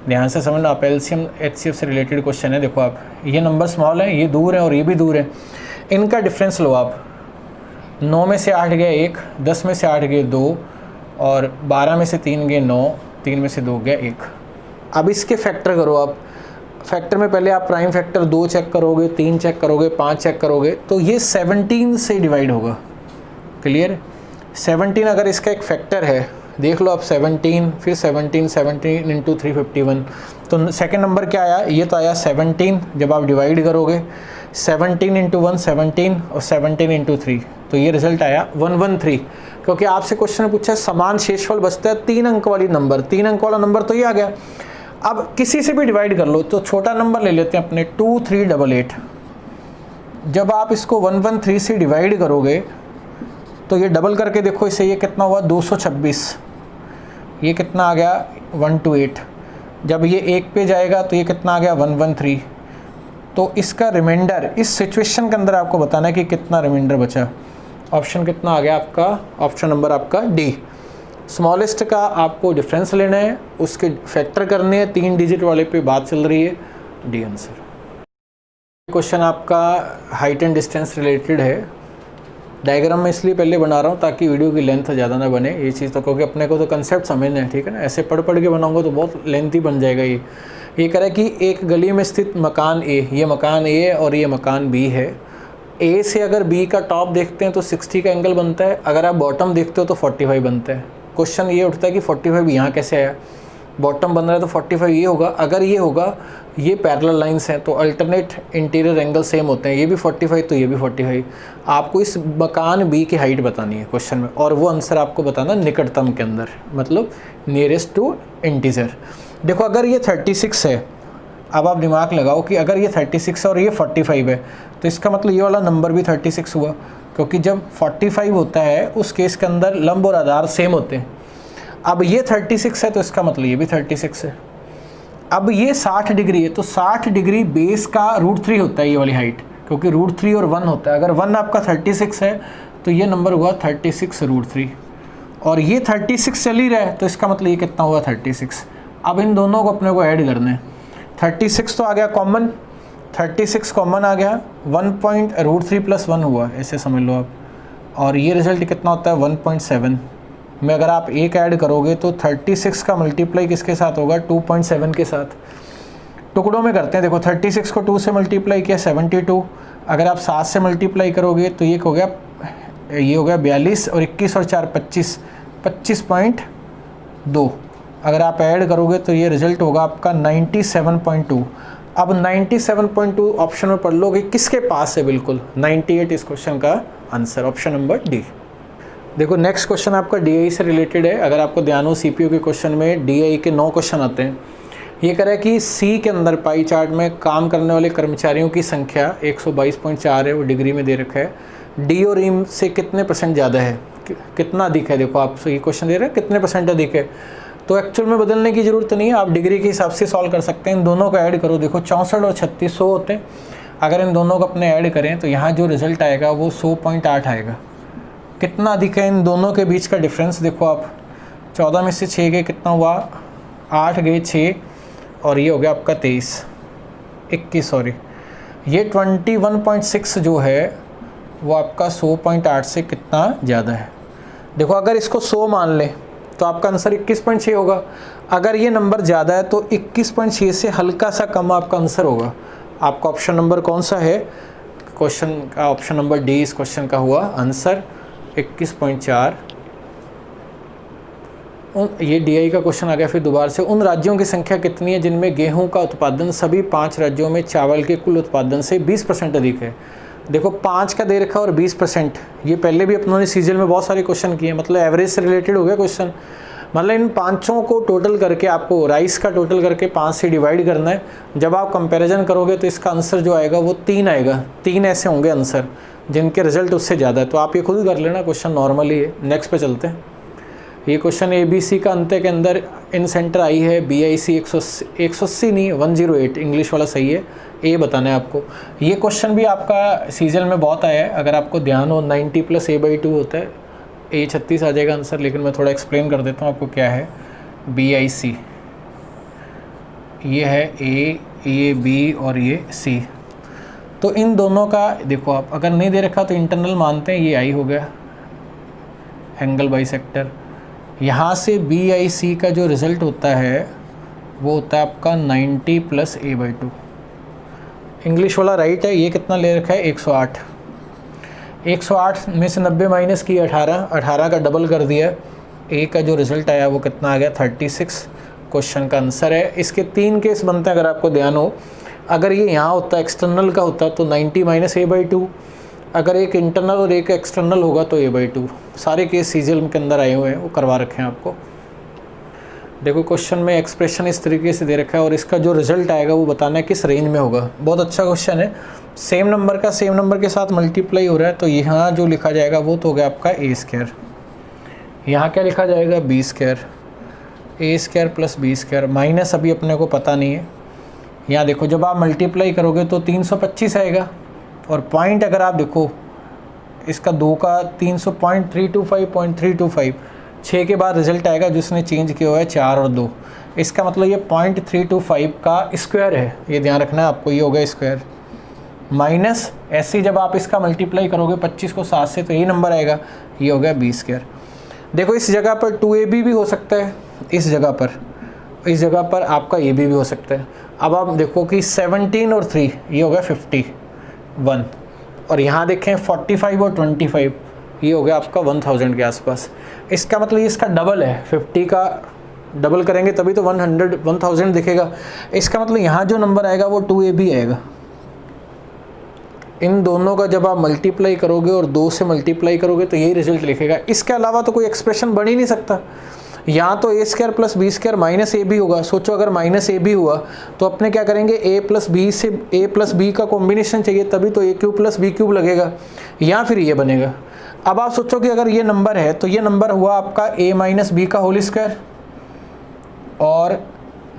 ध्यान से समझना, आप एलसीएम एचसीएफ से रिलेटेड क्वेश्चन है। देखो आप, ये नंबर स्मॉल है, ये दूर है और ये भी दूर है, इनका डिफरेंस लो आप। 9 में से 8 गया 1, 10 में से 8 गए 2 और 12 में से 3 गए 9, 3 में से 2 गया 1। अब इसके फैक्टर करो आप। फैक्टर में पहले आप प्राइम फैक्टर 2 चेक करोगे, 3 चेक करोगे, 5 चेक करोगे, तो ये 17 से डिवाइड होगा। क्लियर, 17 अगर इसका एक फैक्टर है, देख लो आप 17 फिर 17 17 × 351, तो सेकंड नंबर क्या आया, ये तो आया 17। जब आप डिवाइड करोगे 17 × 1 17 और 17 × 3, तो ये रिजल्ट आया 113। क्योंकि आपसे क्वेश्चन पूछा है समान शेषफल बचता है 3 अंक वाली नंबर, 3 अंक वाला नंबर तो ये आ गया। अब किसी से भी डिवाइड कर लो, तो छोटा नंबर ले लेते हैं अपने 2388। जब आप इसको 113 से डिवाइड करोगे तो ये डबल करके देखो इसे, ये कितना हुआ 226, ये कितना आ गया 128। जब ये 1 पे जाएगा तो ये कितना आ गया 113। तो इसका रिमाइंडर इस सिचुएशन के अंदर आपको बताना है कि कितना रिमाइंडर बचा। ऑप्शन कितना आ गया आपका, ऑप्शन नंबर आपका डी। स्मॉलेस्ट का आपको डिफरेंस लेना है, उसके फैक्टर करने हैं, 3 डिजिट वाले पे बात चल रही है, डी आंसर। क्वेश्चन आपका हाइट एंड डिस्टेंस रिलेटेड है। डायग्राम में इसलिए पहले बना रहा हूँ ताकि वीडियो की लेंथ ज़्यादा ना बने, ये चीज़ तो, क्योंकि अपने को तो कंसेप्ट समझना है, ठीक है ना। ऐसे पढ़ के बनाऊंगा तो बहुत लेंथी बन जाएगा। ये कह रहा है कि एक गली में स्थित मकान ए, ये मकान ए है और ये मकान बी है। ए से अगर बी का टॉप देखते हैं तो 60 का एंगल बनता है, अगर आप बॉटम देखते हो तो 45 बनता है। क्वेश्चन ये उठता है कि 45 यहाँ कैसे आया, बॉटम बन रहा है तो 45 ये होगा। अगर ये होगा, ये पैरेलल लाइंस हैं तो अल्टरनेट इंटीरियर एंगल सेम होते हैं, ये भी 45 तो ये भी 45। आपको इस मकान बी की हाइट बतानी है क्वेश्चन में, और वो आंसर आपको बताना निकटतम के अंदर, मतलब नियरेस्ट टू इंटीजर। देखो अगर ये 36 है, अब आप दिमाग लगाओ कि अगर ये 36 है और ये 45 है तो इसका मतलब ये वाला नंबर भी 36 हुआ, क्योंकि जब 45 होता है उस केस के अंदर लंब और आधार सेम होते हैं। अब ये 36 है तो इसका मतलब ये भी 36 है। अब ये 60 डिग्री है तो 60 डिग्री बेस का √3 होता है ये वाली हाइट, क्योंकि √3 और 1 होता है। अगर 1 आपका 36 है तो ये नंबर हुआ 36 √3, और ये 36 चल ही रहा है तो इसका मतलब ये कितना हुआ 36। अब इन दोनों को अपने को ऐड करना है। 36 तो आ गया कॉमन, 36 कॉमन आ गया, √3 + 1 हुआ, ऐसे समझ लो आप। और ये रिजल्ट कितना होता है 1.7 में। अगर आप एक ऐड करोगे तो 36 का मल्टीप्लाई किसके साथ होगा 2.7 के साथ। टुकड़ों में करते हैं, देखो 36 को 2 से मल्टीप्लाई किया 72, अगर आप 7 से मल्टीप्लाई करोगे तो ये हो गया 42, और 21 और 4 25, 25.2। अगर आप ऐड करोगे तो ये रिजल्ट होगा आपका 97.2। अब 97.2 ऑप्शन में पढ़ लो कि किसके पास है, बिल्कुल 98 इस क्वेश्चन का आंसर, ऑप्शन नंबर डी। देखो नेक्स्ट क्वेश्चन आपका डीआई से रिलेटेड है। अगर आपको ध्यान हो सीपीयू के क्वेश्चन में डीआई के 9 क्वेश्चन आते हैं। ये कह रहा है कि सी के अंदर पाई चार्ट में काम करने वाले कर्मचारियों की संख्या 122.4 है, वो डिग्री में दे रखा है। डी और ई से कितने % ज़्यादा है, कितना अधिक है। देखो आपसे ये क्वेश्चन दे रहे हैं कितने % अधिक है, तो एक्चुअल में बदलने की ज़रूरत नहीं है, आप डिग्री के हिसाब से सॉल्व कर सकते हैं। इन दोनों को ऐड करो, देखो 64 और 36 100 होते हैं। अगर इन दोनों को अपने ऐड करें तो यहाँ जो रिज़ल्ट आएगा वो 100.8 आएगा। कितना अधिक है इन दोनों के बीच का डिफरेंस, देखो आप 14 में से 6 गए कितना हुआ, 8 गए 6, और ये हो गया आपका 21 सॉरी, ये 21.6 जो है वो आपका 100.8 से कितना ज़्यादा है। देखो अगर इसको 100 मान लें तो आपका आंसर 21.6 होगा। अगर ये नंबर ज़्यादा है तो 21.6 से हल्का सा कम आपका आंसर होगा। आपका ऑप्शन नंबर कौन सा है, क्वेश्चन का ऑप्शन नंबर डी इस क्वेश्चन का हुआ आंसर 21.4। ये डीआई का क्वेश्चन आ गया फिर दोबारा से। उन राज्यों की संख्या कितनी है जिनमें गेहूं का उत्पादन सभी 5 राज्यों में चावल के कुल उत्पादन से 20% अधिक है। देखो 5 का दे रखा और 20%, ये पहले भी अपनों ने सीजल में बहुत सारे क्वेश्चन किए, मतलब एवरेज से रिलेटेड हो गया क्वेश्चन। मतलब इन पाँचों को टोटल करके आपको राइस का टोटल करके 5 से डिवाइड करना है। जब आप कंपैरिजन करोगे तो इसका आंसर जो आएगा वो 3 आएगा। 3 ऐसे होंगे आंसर जिनके रिजल्ट उससे ज़्यादा है, तो आप ये खुद कर लेना, क्वेश्चन नॉर्मली है। नेक्स्ट पे चलते हैं। ये क्वेश्चन ABC का अंत के अंदर इन सेंटर आई है BIC 180 नहीं 108, इंग्लिश वाला सही है, ए बताना है आपको। ये क्वेश्चन भी आपका सीजन में बहुत आया है, अगर आपको ध्यान हो 90 + A/2 होता है, A 36 आ जाएगा आंसर, लेकिन मैं थोड़ा एक्सप्लेन कर देता हूँ आपको क्या है। BIC ये है A, ये B और ये C, तो इन दोनों का देखो आप अगर नहीं दे रखा तो इंटरनल मानते हैं, ये आई हो गया एंगल बाइसेक्टर। यहाँ से BIC का जो रिज़ल्ट होता है वो होता है आपका 90 + A/2। इंग्लिश वाला राइट है, ये कितना ले रखा है 108। 108 में से 90 माइनस की 18 का डबल कर दिया, ए का जो रिज़ल्ट आया वो कितना आ गया 36, क्वेश्चन का आंसर है। इसके 3 केस बनते हैं अगर आपको ध्यान हो। अगर ये यहाँ होता एक्सटर्नल का होता तो 90 - A/2, अगर एक इंटरनल और एक एक्सटर्नल होगा तो A/2। सारे केस सीजल के अंदर आए हुए हैं, वो करवा रखे हैं आपको। देखो क्वेश्चन में एक्सप्रेशन इस तरीके से दे रखा है और इसका जो रिजल्ट आएगा वो बताना है किस रेंज में होगा। बहुत अच्छा क्वेश्चन है। सेम नंबर का सेम नंबर के साथ मल्टीप्लाई हो रहा है, तो यहाँ जो लिखा जाएगा वो तो हो गया आपका ए स्क्वायर। यहाँ क्या लिखा जाएगा, B square, A square plus B square, minus अभी अपने को पता नहीं है। यहाँ देखो जब आप मल्टीप्लाई करोगे तो 325 आएगा, और पॉइंट अगर आप देखो इसका 2 का 300.325 6 के बाद रिजल्ट आएगा जिसने चेंज किया हुआ है 4 और 2। इसका मतलब ये 0.325 का स्क्वायर है, ये ध्यान रखना है आपको। ये हो गया स्क्वायर माइनस ऐसे जब आप इसका मल्टीप्लाई करोगे 25 को 7 से तो ये नंबर आएगा, ये हो गया बी स्क्वायर। देखो इस जगह पर 2ab भी हो सकता है, इस जगह पर आपका ab भी हो सकता है। अब आप देखो कि 17 और 3 ये हो गया 51, और यहाँ देखें 45 और 25 ये हो गया आपका 1000 के आसपास। इसका मतलब ये इसका डबल है, 50 का डबल करेंगे तभी तो 1000 दिखेगा। इसका मतलब यहाँ जो नंबर आएगा वो 2ab आएगा। इन दोनों का जब आप मल्टीप्लाई करोगे और 2 से मल्टीप्लाई करोगे तो यही रिजल्ट लिखेगा। इसके अलावा तो कोई एक्सप्रेशन बन ही नहीं सकता। यहाँ तो A square plus B square minus A B होगा। सोचो अगर माइनस ए बी हुआ तो अपने क्या करेंगे, ए प्लस बी से ए प्लस बी का कॉम्बिनेशन चाहिए तभी तो ए क्यूब प्लस बी क्यूब लगेगा, या फिर ये बनेगा। अब आप सोचो कि अगर ये नंबर है तो ये नंबर हुआ आपका a माइनस बी का होल स्क्वायर, और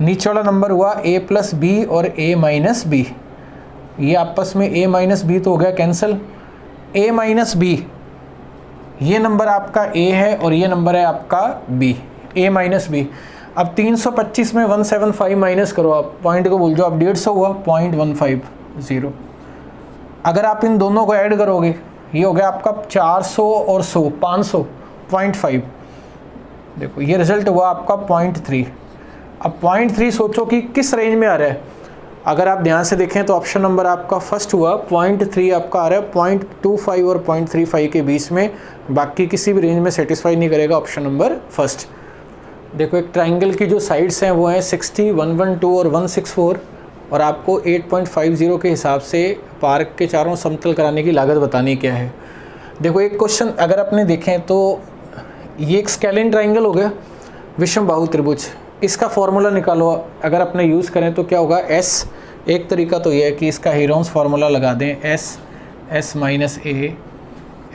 नीचे वाला नंबर हुआ a प्लस बी और a माइनस बी। ये आपस में a माइनस बी तो हो गया कैंसिल। a माइनस बी ये नंबर आपका a है और ये नंबर है आपका b, a माइनस बी। अब 325 में 175 माइनस करो, आप पॉइंट को भूल जाओ, अब 150 हुआ 0.150। अगर आप इन दोनों को ऐड करोगे ये हो गया आपका 400 और 100 500 0.5। देखो ये रिजल्ट हुआ आपका 0.3। अब 0.3 सोचो कि किस रेंज में आ रहा है। अगर आप ध्यान से देखें तो ऑप्शन नंबर आपका फर्स्ट हुआ, 0.3 आपका आ रहा है 0.25 और 0.35 के बीच में, बाकी किसी भी रेंज में सेटिस्फाई नहीं करेगा ऑप्शन नंबर फर्स्ट। देखो एक ट्राइंगल की जो साइड्स हैं वो हैं 60, 112 और 164, और आपको 8.50 के हिसाब से पार्क के चारों समतल कराने की लागत बतानी क्या है। देखो एक क्वेश्चन अगर आपने देखें तो ये एक स्केलिन ट्राइंगल हो गया, विषम बाहु त्रिभुज। इसका फॉर्मूला निकालो अगर अपने यूज़ करें तो क्या होगा, एस। एक तरीका तो ये है कि इसका हीरोन्स फार्मूला लगा दें, S minus A,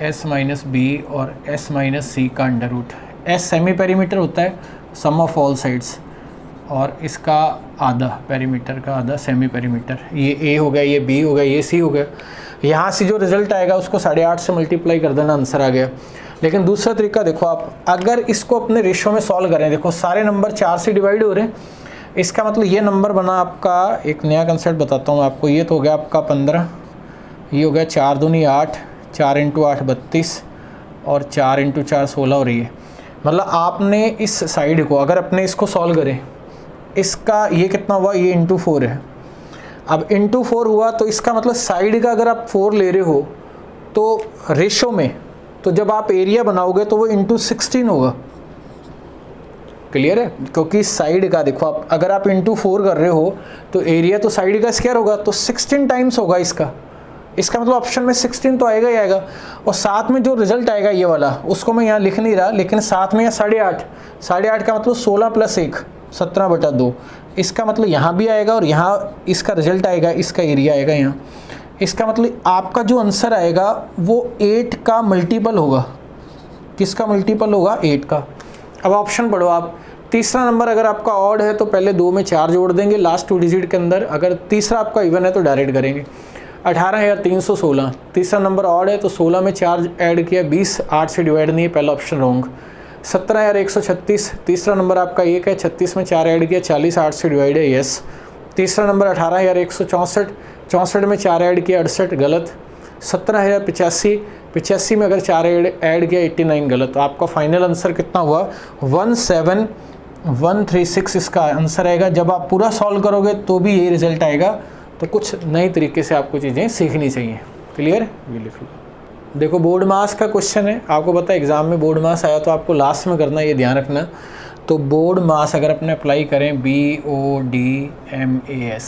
S minus B और एस माइनस सी का under root. S semi perimeter होता है, सम ऑफ ऑल साइड्स, और इसका आधा पेरीमीटर का आधा सेमी पेरीमीटर। ये ए हो गया, ये बी हो गया, ये सी हो गया। यहाँ से जो रिजल्ट आएगा उसको 8.5 से मल्टीप्लाई कर देना, आंसर आ गया। लेकिन दूसरा तरीका देखो, आप अगर इसको अपने रेशो में सॉल्व करें, देखो सारे नंबर 4 से डिवाइड हो रहे हैं, इसका मतलब ये नंबर बना आपका, एक नया कंसेप्ट बताता हूँ आपको। ये तो हो गया आपका 15, ये हो गया 4 दूनी 8, 4 × 8 32, और 4 × 4 16 हो रही है। मतलब आपने इस साइड को अगर अपने इसको सॉल्व करें, इसका ये कितना हुआ, ये × 4 है। अब × 4 हुआ तो इसका मतलब साइड का अगर आप 4 ले रहे हो तो रेशो में, तो जब आप एरिया बनाओगे तो वो × 16 होगा। क्लियर है, क्योंकि साइड का देखो आप अगर आप × 4 कर रहे हो तो एरिया तो साइड का स्क्वायर होगा, तो 16 टाइम्स होगा इसका। इसका मतलब ऑप्शन में 16 तो आएगा ही आएगा। और साथ में जो रिजल्ट आएगा ये वाला, उसको मैं यहाँ लिख नहीं रहा, लेकिन साथ में यहाँ 8.5 का मतलब 16 + 1 17/2। इसका मतलब यहाँ भी आएगा और यहाँ इसका रिजल्ट आएगा, इसका एरिया आएगा यहाँ। इसका मतलब आपका जो आंसर आएगा वो 8 का मल्टीपल होगा। किसका मल्टीपल होगा, 8 का। अब ऑप्शन पढ़ो आप। तीसरा नंबर अगर आपका ऑड है तो पहले 2 में 4 जोड़ देंगे लास्ट 2 डिजिट के अंदर। अगर तीसरा आपका इवन है तो डायरेक्ट करेंगे। 18,316 तीसरा नंबर ऑड है तो 16 में 4 ऐड किया, 20 8 से डिवाइड नहीं है, पहला ऑप्शन रॉन्ग। 17,136 तीसरा नंबर आपका 1 है, 36 में 4 ऐड किया, 40 8 से डिवाइड है, यस। तीसरा नंबर 18,164 64 में 4 ऐड किया, 68 गलत। 17,085 85 में अगर 4 ऐड किया, 89 गलत। तो आपका फाइनल आंसर कितना हुआ, 17136 इसका आंसर आएगा। जब आप पूरा सॉल्व करोगे तो भी यही रिजल्ट आएगा। तो कुछ नई तरीके से आपको चीज़ें सीखनी चाहिए। क्लियर, ये लिख लो। देखो बोर्ड मास का क्वेश्चन है, आपको पता है एग्जाम में बोर्ड मास आया तो आपको लास्ट में करना, ये ध्यान रखना। तो बोर्ड मास अगर अपने अप्लाई करें BODMAS,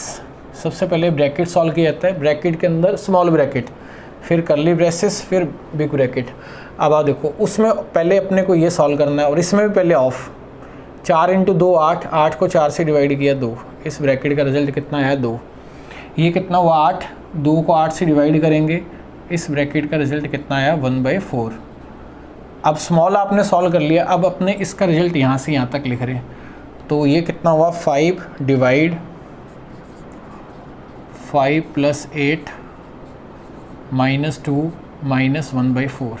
सबसे पहले ब्रैकेट सॉल्व किया जाता है। ब्रैकेट के अंदर स्मॉल ब्रैकेट, फिर कर्ली ब्रेसेस, फिर बिग ब्रैकेट। अब आप देखो उसमें पहले अपने को ये सॉल्व करना है और इसमें भी पहले ऑफ। 4 इंटू 2 8, 8 को 4 से डिवाइड किया 2, इस ब्रैकेट का रिजल्ट कितना है 2। ये कितना हुआ 8, 2 को 8 से डिवाइड करेंगे, इस ब्रैकेट का रिजल्ट कितना आया 1/4। अब स्मॉल आपने सॉल्व कर लिया, अब अपने इसका रिजल्ट यहाँ से यहाँ तक लिख रहे हैं, तो ये कितना हुआ 5 डिवाइड 5 + 8 -2 -1/4।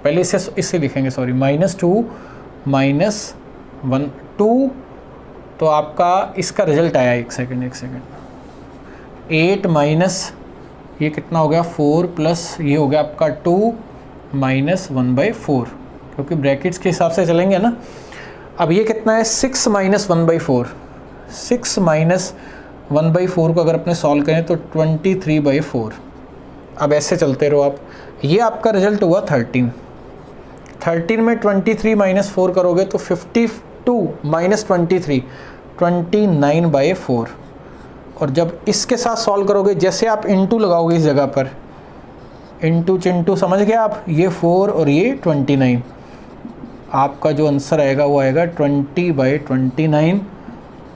पहले इससे लिखेंगे, सॉरी, -2 -1 2, तो आपका इसका रिजल्ट आया, एक सेकेंड 8 माइनस ये कितना हो गया 4 प्लस ये हो गया आपका 2 -1/4, क्योंकि ब्रैकेट्स के हिसाब से चलेंगे ना। अब ये कितना है 6 -1/4, 6 -1/4 को अगर अपने सॉल्व करें तो 23/4। अब ऐसे चलते रहो आप, ये आपका रिजल्ट हुआ 13 में 23 -4 करोगे तो 52 -23 29/4। और जब इसके साथ सॉल्व करोगे, जैसे आप इंटू लगाओगे इस जगह पर, इंटू चिंटू समझ गए आप, ये 4 और ये 29, आपका जो आंसर आएगा वो आएगा 20/29।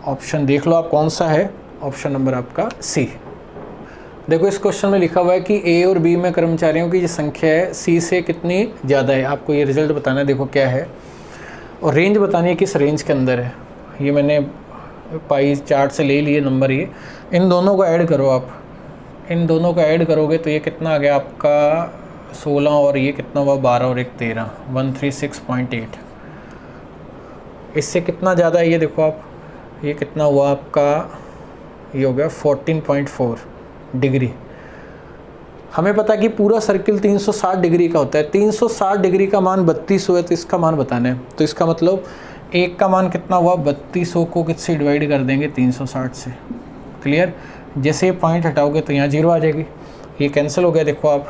ऑप्शन देख लो आप कौन सा है, ऑप्शन नंबर आपका सी। देखो इस क्वेश्चन में लिखा हुआ है कि ए और बी में कर्मचारियों की जो संख्या है सी से कितनी ज़्यादा है, आपको ये रिजल्ट बताना है। देखो क्या है, और रेंज बतानी है किस रेंज के अंदर है। ये मैंने पाई चार्ट से ले लिए नंबर, ये इन दोनों को ऐड करो आप, इन दोनों को ऐड करोगे तो ये कितना आ गया आपका 16 और ये कितना हुआ 12 और 1 13, 136.8। इससे कितना ज़्यादा है ये देखो आप, ये कितना हुआ आपका, ये हो गया 14.4 डिग्री। हमें पता है कि पूरा सर्किल 360 डिग्री का होता है, 360 डिग्री का मान 32 हुआ, तो इसका मान बताना है। तो इसका मतलब एक का मान कितना हुआ 3200 को किससे डिवाइड कर देंगे 360 से। क्लियर, जैसे ये पॉइंट हटाओगे तो यहाँ 0 आ जाएगी, ये कैंसिल हो गया। देखो आप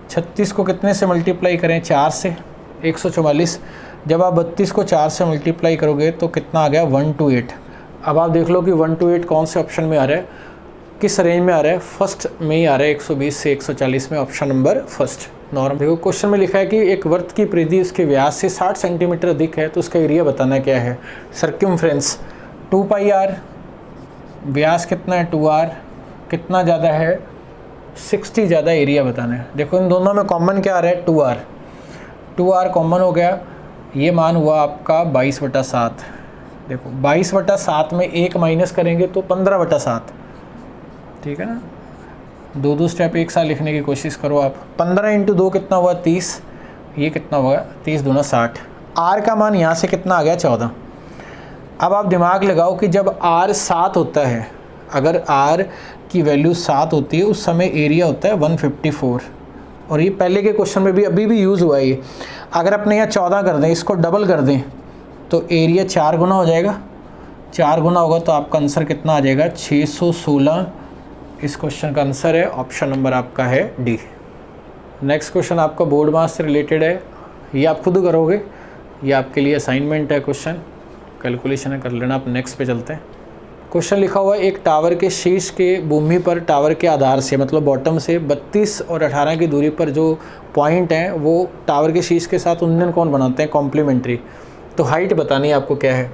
36 को कितने से मल्टीप्लाई करें 4 से, 144। जब आप 32 को 4 से मल्टीप्लाई करोगे तो कितना आ गया 128। अब आप देख लो कि 128 कौन से ऑप्शन में आ रहा है, किस रेंज में आ रहा है, फर्स्ट में ही आ रहा है, 120 से 140 में, ऑप्शन नंबर फर्स्ट नॉर्मल। देखो क्वेश्चन में लिखा है कि एक वृत्त की परिधि उसके व्यास से 60 सेंटीमीटर अधिक है, तो उसका एरिया बताना क्या है। सर्कम्फ्रेंस 2πr, व्यास कितना है 2r, कितना ज़्यादा है 60 ज़्यादा, एरिया बताना है। देखो इन दोनों में कॉमन क्या आ रहा है 2r, 2r कॉमन हो गया, ये मान हुआ आपका 22/7। देखो 22/7 में 1 माइनस करेंगे तो 15/7, ठीक है ना। दो स्टेप एक साथ लिखने की कोशिश करो आप। 15 × 2 कितना हुआ 30, ये कितना हुआ 30 दूना 60। r का मान यहाँ से कितना आ गया 14। अब आप दिमाग लगाओ कि जब r 7 होता है, अगर r की वैल्यू 7 होती है उस समय एरिया होता है 154, और ये पहले के क्वेश्चन में भी अभी भी यूज़ हुआ है ये। अगर अपने यहाँ 14 कर दें, इसको डबल कर दें तो एरिया 4 गुना हो जाएगा, 4 गुना होगा तो आपका आंसर कितना आ जाएगा 616। इस क्वेश्चन का आंसर है ऑप्शन नंबर आपका है डी। नेक्स्ट क्वेश्चन आपका बोर्ड मास से रिलेटेड है, ये आप खुद करोगे, ये आपके लिए असाइनमेंट है, क्वेश्चन कैलकुलेशन है, कर लेना। आप नेक्स्ट पे चलते हैं। क्वेश्चन लिखा हुआ है एक टावर के शीर्ष के भूमि पर टावर के आधार से, मतलब बॉटम से 32 और 18 की दूरी पर जो पॉइंट हैं वो टावर के शीर्ष के साथ उन्नयन कोण बनाते हैं कॉम्प्लीमेंट्री। तो हाइट बतानी है आपको क्या है।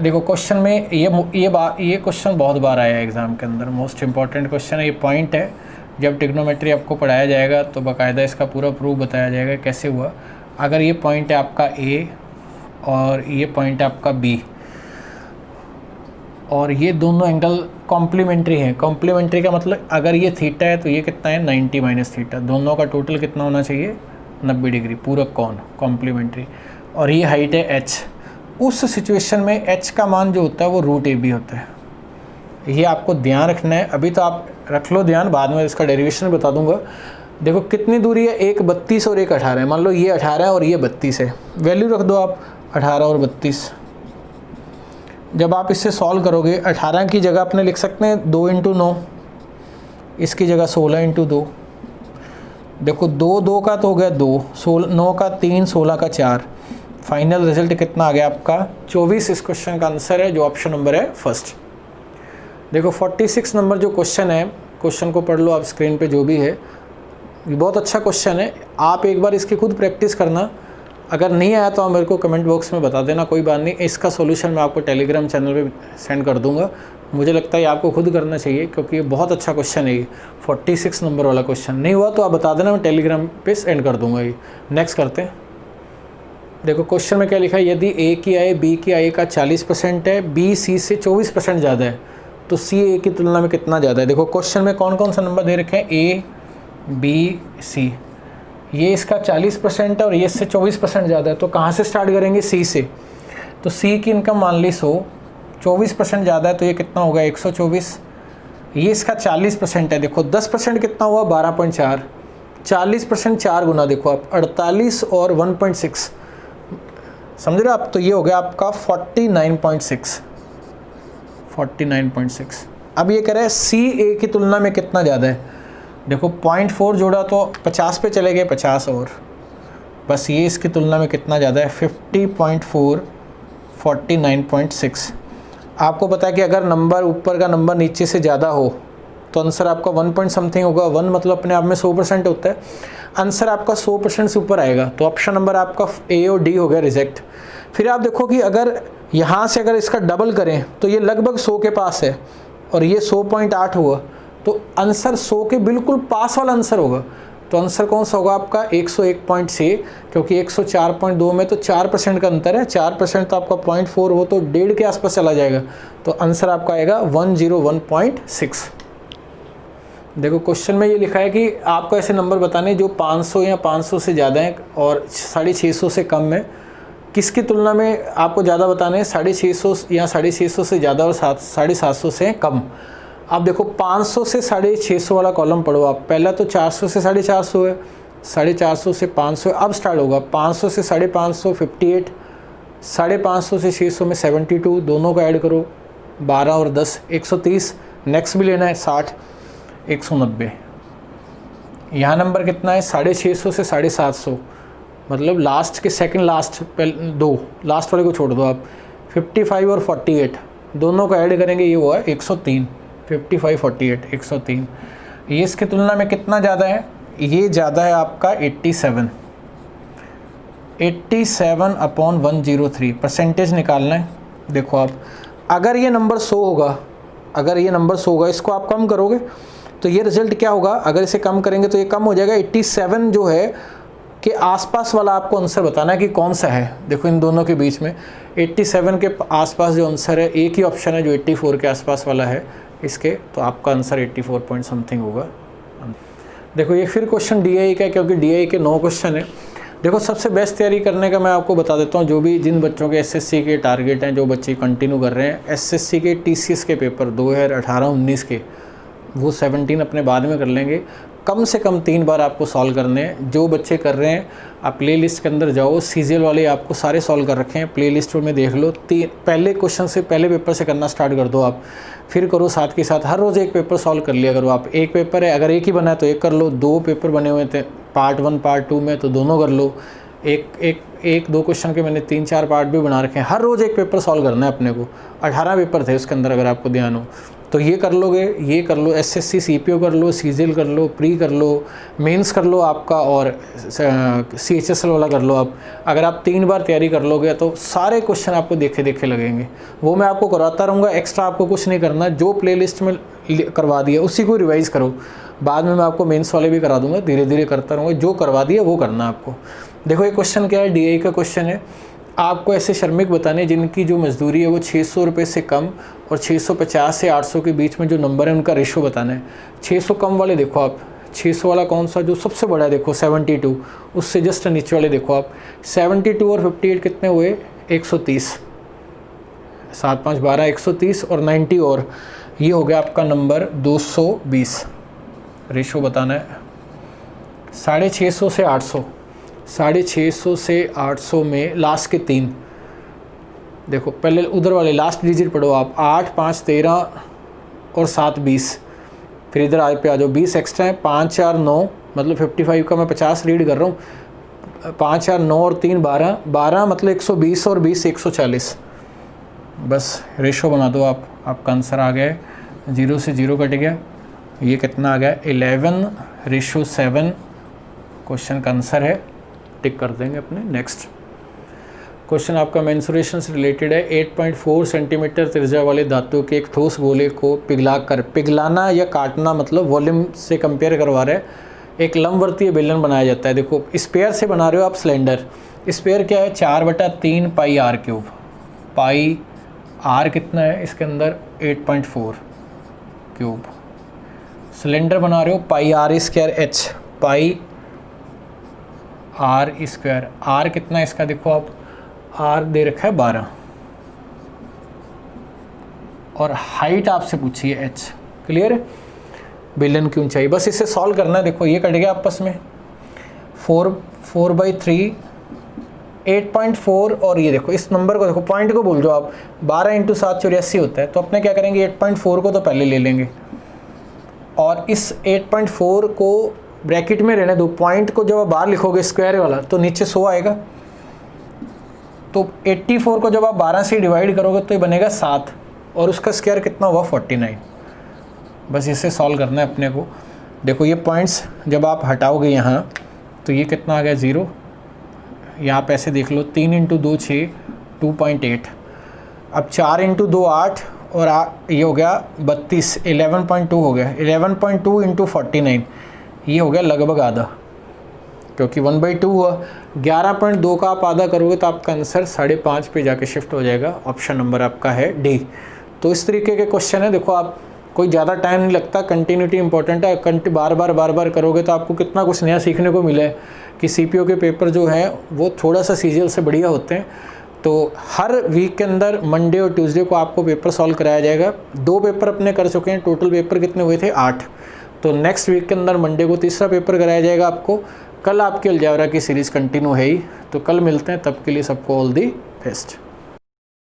देखो क्वेश्चन में ये क्वेश्चन बहुत बार आया है एग्ज़ाम के अंदर, मोस्ट इंपॉर्टेंट क्वेश्चन है। ये पॉइंट है, जब ट्रिग्नोमेट्री आपको पढ़ाया जाएगा तो बाकायदा इसका पूरा प्रूफ बताया जाएगा कैसे हुआ। अगर ये पॉइंट है आपका ए और ये पॉइंट है आपका बी, और ये दोनों एंगल कॉम्प्लीमेंट्री हैं। कॉम्प्लीमेंट्री का मतलब अगर ये थीटा है तो ये कितना है 90 माइनस थीटा, दोनों का टोटल कितना होना चाहिए 90 डिग्री, पूरक कोण कॉम्प्लीमेंट्री। और ये हाइट है h। उस सिचुएशन में h का मान जो होता है वो √AB होता है, ये आपको ध्यान रखना है। अभी तो आप रख लो ध्यान, बाद में इसका डेरिवेशन बता दूंगा। देखो कितनी दूरी है, एक 32 और एक 18 है। मान लो ये 18 है और ये 32 है, वैल्यू रख दो आप 18 और 32। जब आप इससे सॉल्व करोगे 18 की जगह अपने लिख सकते हैं 2 × 9, इसकी जगह 16 × 2। देखो 2 का तो हो गया 2, 9 का 3, 16 का 4। फाइनल रिजल्ट कितना आ गया आपका 24। इस क्वेश्चन का आंसर है जो ऑप्शन नंबर है फर्स्ट। देखो 46 नंबर जो क्वेश्चन है, क्वेश्चन को पढ़ लो आप स्क्रीन पे जो भी है, ये बहुत अच्छा क्वेश्चन है। आप एक बार इसकी खुद प्रैक्टिस करना, अगर नहीं आया तो आप मेरे को कमेंट बॉक्स में बता देना, कोई बात नहीं। इसका सोल्यूशन मैं आपको टेलीग्राम चैनल पे सेंड कर दूंगा। मुझे लगता है आपको खुद करना चाहिए, क्योंकि ये बहुत अच्छा क्वेश्चन है। ये 46 नंबर वाला क्वेश्चन नहीं हुआ तो आप बता देना, मैं टेलीग्राम पे सेंड कर दूंगा। ये नेक्स्ट करते हैं। देखो क्वेश्चन में क्या लिखा है, यदि ए की आय बी की आय का 40% है, बी सी से 24% ज़्यादा है, तो सी ए की तुलना में कितना ज़्यादा है। देखो क्वेश्चन में कौन कौन सा नंबर दे रखे हैं, ए बी सी। ये इसका 40% है और ये इससे 24% ज़्यादा है, तो कहाँ से स्टार्ट करेंगे, सी से। तो सी की इनकम मान ली 100, 24% ज़्यादा है तो ये कितना होगा 124। ये इसका 40% है, देखो 10% कितना हुआ 12.4, 40% 4 गुना, देखो आप 48 और 1.6, समझ रहे हो आप। तो ये हो गया आपका 49.6। अब ये कह रहा है सी ए की तुलना में कितना ज़्यादा है। देखो 0.4 जोड़ा तो 50 पे चले गए, 50 और बस, ये इसकी तुलना में कितना ज़्यादा है 50.4, 49.6। आपको पता है कि अगर नंबर ऊपर का नंबर नीचे से ज़्यादा हो तो आंसर आपका 1 पॉइंट समथिंग होगा। 1 मतलब अपने आप में 100% होता है, आंसर आपका 100% से ऊपर आएगा। तो ऑप्शन नंबर आपका ए और डी हो गया रिजेक्ट। फिर आप देखो कि अगर यहाँ से अगर इसका डबल करें तो ये लगभग 100 के पास है और ये 100.8 हुआ, तो आंसर 100 के बिल्कुल पास वाला आंसर होगा। तो आंसर कौन सा होगा आपका 101.6, क्योंकि 104.2 में तो 4% का अंतर है। 4% तो आपका 0.4 हो तो 1.5 के आसपास चला जाएगा, तो आंसर आपका आएगा 101.6। देखो क्वेश्चन में ये लिखा है कि आपको ऐसे नंबर बताने जो 500 या 500 से ज़्यादा हैं और 650 से कम है। किसकी तुलना में आपको ज़्यादा बताने हैं, 650 या 650 से ज़्यादा और 750 से कम। आप देखो 500 से 650 वाला कॉलम पढ़ो आप। पहला तो 400 से 450 है, 450 से 500 अब स्टार्ट होगा। 500 से 550 58, 550 से 600 में 72, दोनों का ऐड करो 12 और 10 130। नेक्स्ट भी लेना है 60, 190। यहाँ नंबर कितना है 650 से 750, मतलब लास्ट के सेकंड लास्ट दो लास्ट वाले को छोड़ दो आप। 55 और 48 दोनों का ऐड करेंगे, ये हुआ 103। 55 48 103। ये इसकी तुलना में कितना ज़्यादा है, ये ज़्यादा है आपका 87। 87/103 परसेंटेज निकालना है। देखो आप अगर ये नंबर 100 होगा, अगर ये नंबर 100 होगा, इसको आप कम करोगे तो ये रिजल्ट क्या होगा, अगर इसे कम करेंगे तो ये कम हो जाएगा। 87 जो है के आसपास वाला आपको आंसर बताना है कि कौन सा है। देखो इन दोनों के बीच में 87 के आसपास जो आंसर है, एक ही ऑप्शन है जो 84 के आसपास वाला है इसके, तो आपका आंसर 84 पॉइंट समथिंग होगा। देखो ये फिर क्वेश्चन डीआई का है, क्योंकि डीआई के 9 क्वेश्चन है। देखो सबसे बेस्ट तैयारी करने का मैं आपको बता देता हूँ, जो भी जिन बच्चों के एसएससी के टारगेट हैं, जो बच्चे कंटिन्यू कर रहे हैं एसएससी के टीसीएस के पेपर 2018-19 के, वो 17 अपने बाद में कर लेंगे। कम से कम 3 बार आपको सॉल्व करने हैं। जो बच्चे कर रहे हैं आप प्लेलिस्ट के अंदर जाओ, सीजीएल वाले आपको सारे सॉल्व कर रखे हैं, प्लेलिस्ट में देख लो। पहले क्वेश्चन से पहले पेपर से करना स्टार्ट कर दो आप, फिर करो साथ के साथ हर रोज़ एक पेपर सॉल्व कर लिया करो आप। एक पेपर है, अगर एक ही बना है तो एक कर लो, 2 पेपर बने हुए थे पार्ट 1 पार्ट 2 में, तो दोनों कर लो। एक 2 क्वेश्चन के मैंने 3-4 पार्ट भी बना रखे हैं। हर रोज़ एक पेपर सॉल्व करना है अपने को। 18 पेपर थे उसके अंदर, अगर आपको ध्यान हो तो ये कर लोगे। ये कर लो, एसएससी सीपीओ कर लो, सीजीएल कर लो, प्री कर लो, मेंस कर लो आपका, और सीएचएसएल वाला कर लो आप। अगर आप 3 बार तैयारी कर लोगे तो सारे क्वेश्चन आपको देखे देखे लगेंगे। वो मैं आपको करवाता रहूँगा, एक्स्ट्रा आपको कुछ नहीं करना। जो प्लेलिस्ट में करवा दिया उसी को रिवाइज़ करो। बाद में मैं आपको मेंस वाले भी करा दूँगा, धीरे धीरे करता रहूँगा। जो करवा दिया वो करना आपको। देखो ये क्वेश्चन क्या है, डीआई का क्वेश्चन है। आपको ऐसे श्रमिक बताने जिनकी जो मजदूरी है वो 600 रुपये से कम और 650 से 800 के बीच में जो नंबर है उनका रेशो बताना है। 600 कम वाले देखो आप, 600 वाला कौन सा जो सबसे बड़ा है, देखो 72, उससे जस्ट नीचे वाले देखो आप। 72 और 58 कितने हुए, 130। 7 5 12 130 और 90 और ये हो गया आपका नंबर 220। रेशो बताना है 650 से 800। 650 से 800 में लास्ट के 3 देखो, पहले उधर वाले लास्ट डिजिट पढ़ो आप। 8 5 13 और 7 20। फिर इधर पे आ जाओ, 20 एक्स्ट्रा है, 5 4 9, मतलब 55 का मैं 50 रीड कर रहा हूँ। 5 4 9 और 3 12, 12 मतलब 120 और 20 140। बस रेशो बना दो आप, आपका आंसर आ गया है। 0 से 0 कट गया, ये कितना आ गया 11/7 क्वेश्चन का आंसर है। टिक कर देंगे अपने नेक्स्ट। क्वेश्चन आपका मेंसुरेशन से रिलेटेड है। 8.4 सेंटीमीटर त्रिज्या वाले धातु के एक ठोस गोले को पिघलाना या काटना मतलब वॉल्यूम से कंपेयर करवा रहे हैं। एक लंबवर्तीय बेलन बनाया जाता है। देखो स्पेयर से बना रहे हो आप सिलेंडर। स्पेयर क्या है 4/3 पाई आर क्यूब। पाई आर कितना है इसके अंदर 8.4 क्यूब। सिलेंडर बना रहे हो pi R square H. Pi R square. R कितना है इसका देखो आप, आर दे रखा है 12 और हाइट आपसे पूछी है एच। क्लियर है। बेलन की ऊंचाई बस इसे सॉल्व करना है। देखो ये कट गया आपस में 4/3 8.4 और ये देखो इस नंबर को देखो पॉइंट को भूल जाओ आप। 12 × 7 84 होता है। तो अपने क्या करेंगे 8.4 को तो पहले ले लेंगे और इस 8.4 को ब्रैकेट में रहने दो। पॉइंट को जब आप बाहर लिखोगे स्क्वायर वाला तो नीचे 100 आएगा। तो 84 को जब आप 12 से डिवाइड करोगे तो ये बनेगा 7 और उसका स्क्वायर कितना हुआ 49। बस इसे सॉल्व करना है अपने को। देखो ये पॉइंट्स जब आप हटाओगे यहाँ तो ये कितना आ गया 0। यहाँ पे ऐसे देख लो 3 × 2 6 2.8। अब 4 × 2 8 और ये हो गया 32 11.2 हो गया। 11.2 × 49 ये हो गया लगभग आधा क्योंकि 1/2 हुआ। 11.2 का आप आधा करोगे तो आपका आंसर 5.5 पे जाके शिफ्ट हो जाएगा। ऑप्शन नंबर आपका है डी। तो इस तरीके के क्वेश्चन है। देखो आप कोई ज़्यादा टाइम नहीं लगता। कंटिन्यूटी इंपॉर्टेंट है। बार बार करोगे तो आपको कितना कुछ नया सीखने को मिले कि सीपीओ के पेपर जो हैं वो थोड़ा सा सीजीएल से बढ़िया होते हैं। तो हर वीक के अंदर मंडे और ट्यूसडे को आपको पेपर सॉल्व कराया जाएगा। 2 पेपर अपने कर चुके हैं। टोटल पेपर कितने हुए थे 8। तो नेक्स्ट वीक के अंदर मंडे को तीसरा पेपर कराया जाएगा आपको। कल आपकी अलजेब्रा की सीरीज़ कंटिन्यू है ही। तो कल मिलते हैं, तब के लिए सबको ऑल दी बेस्ट।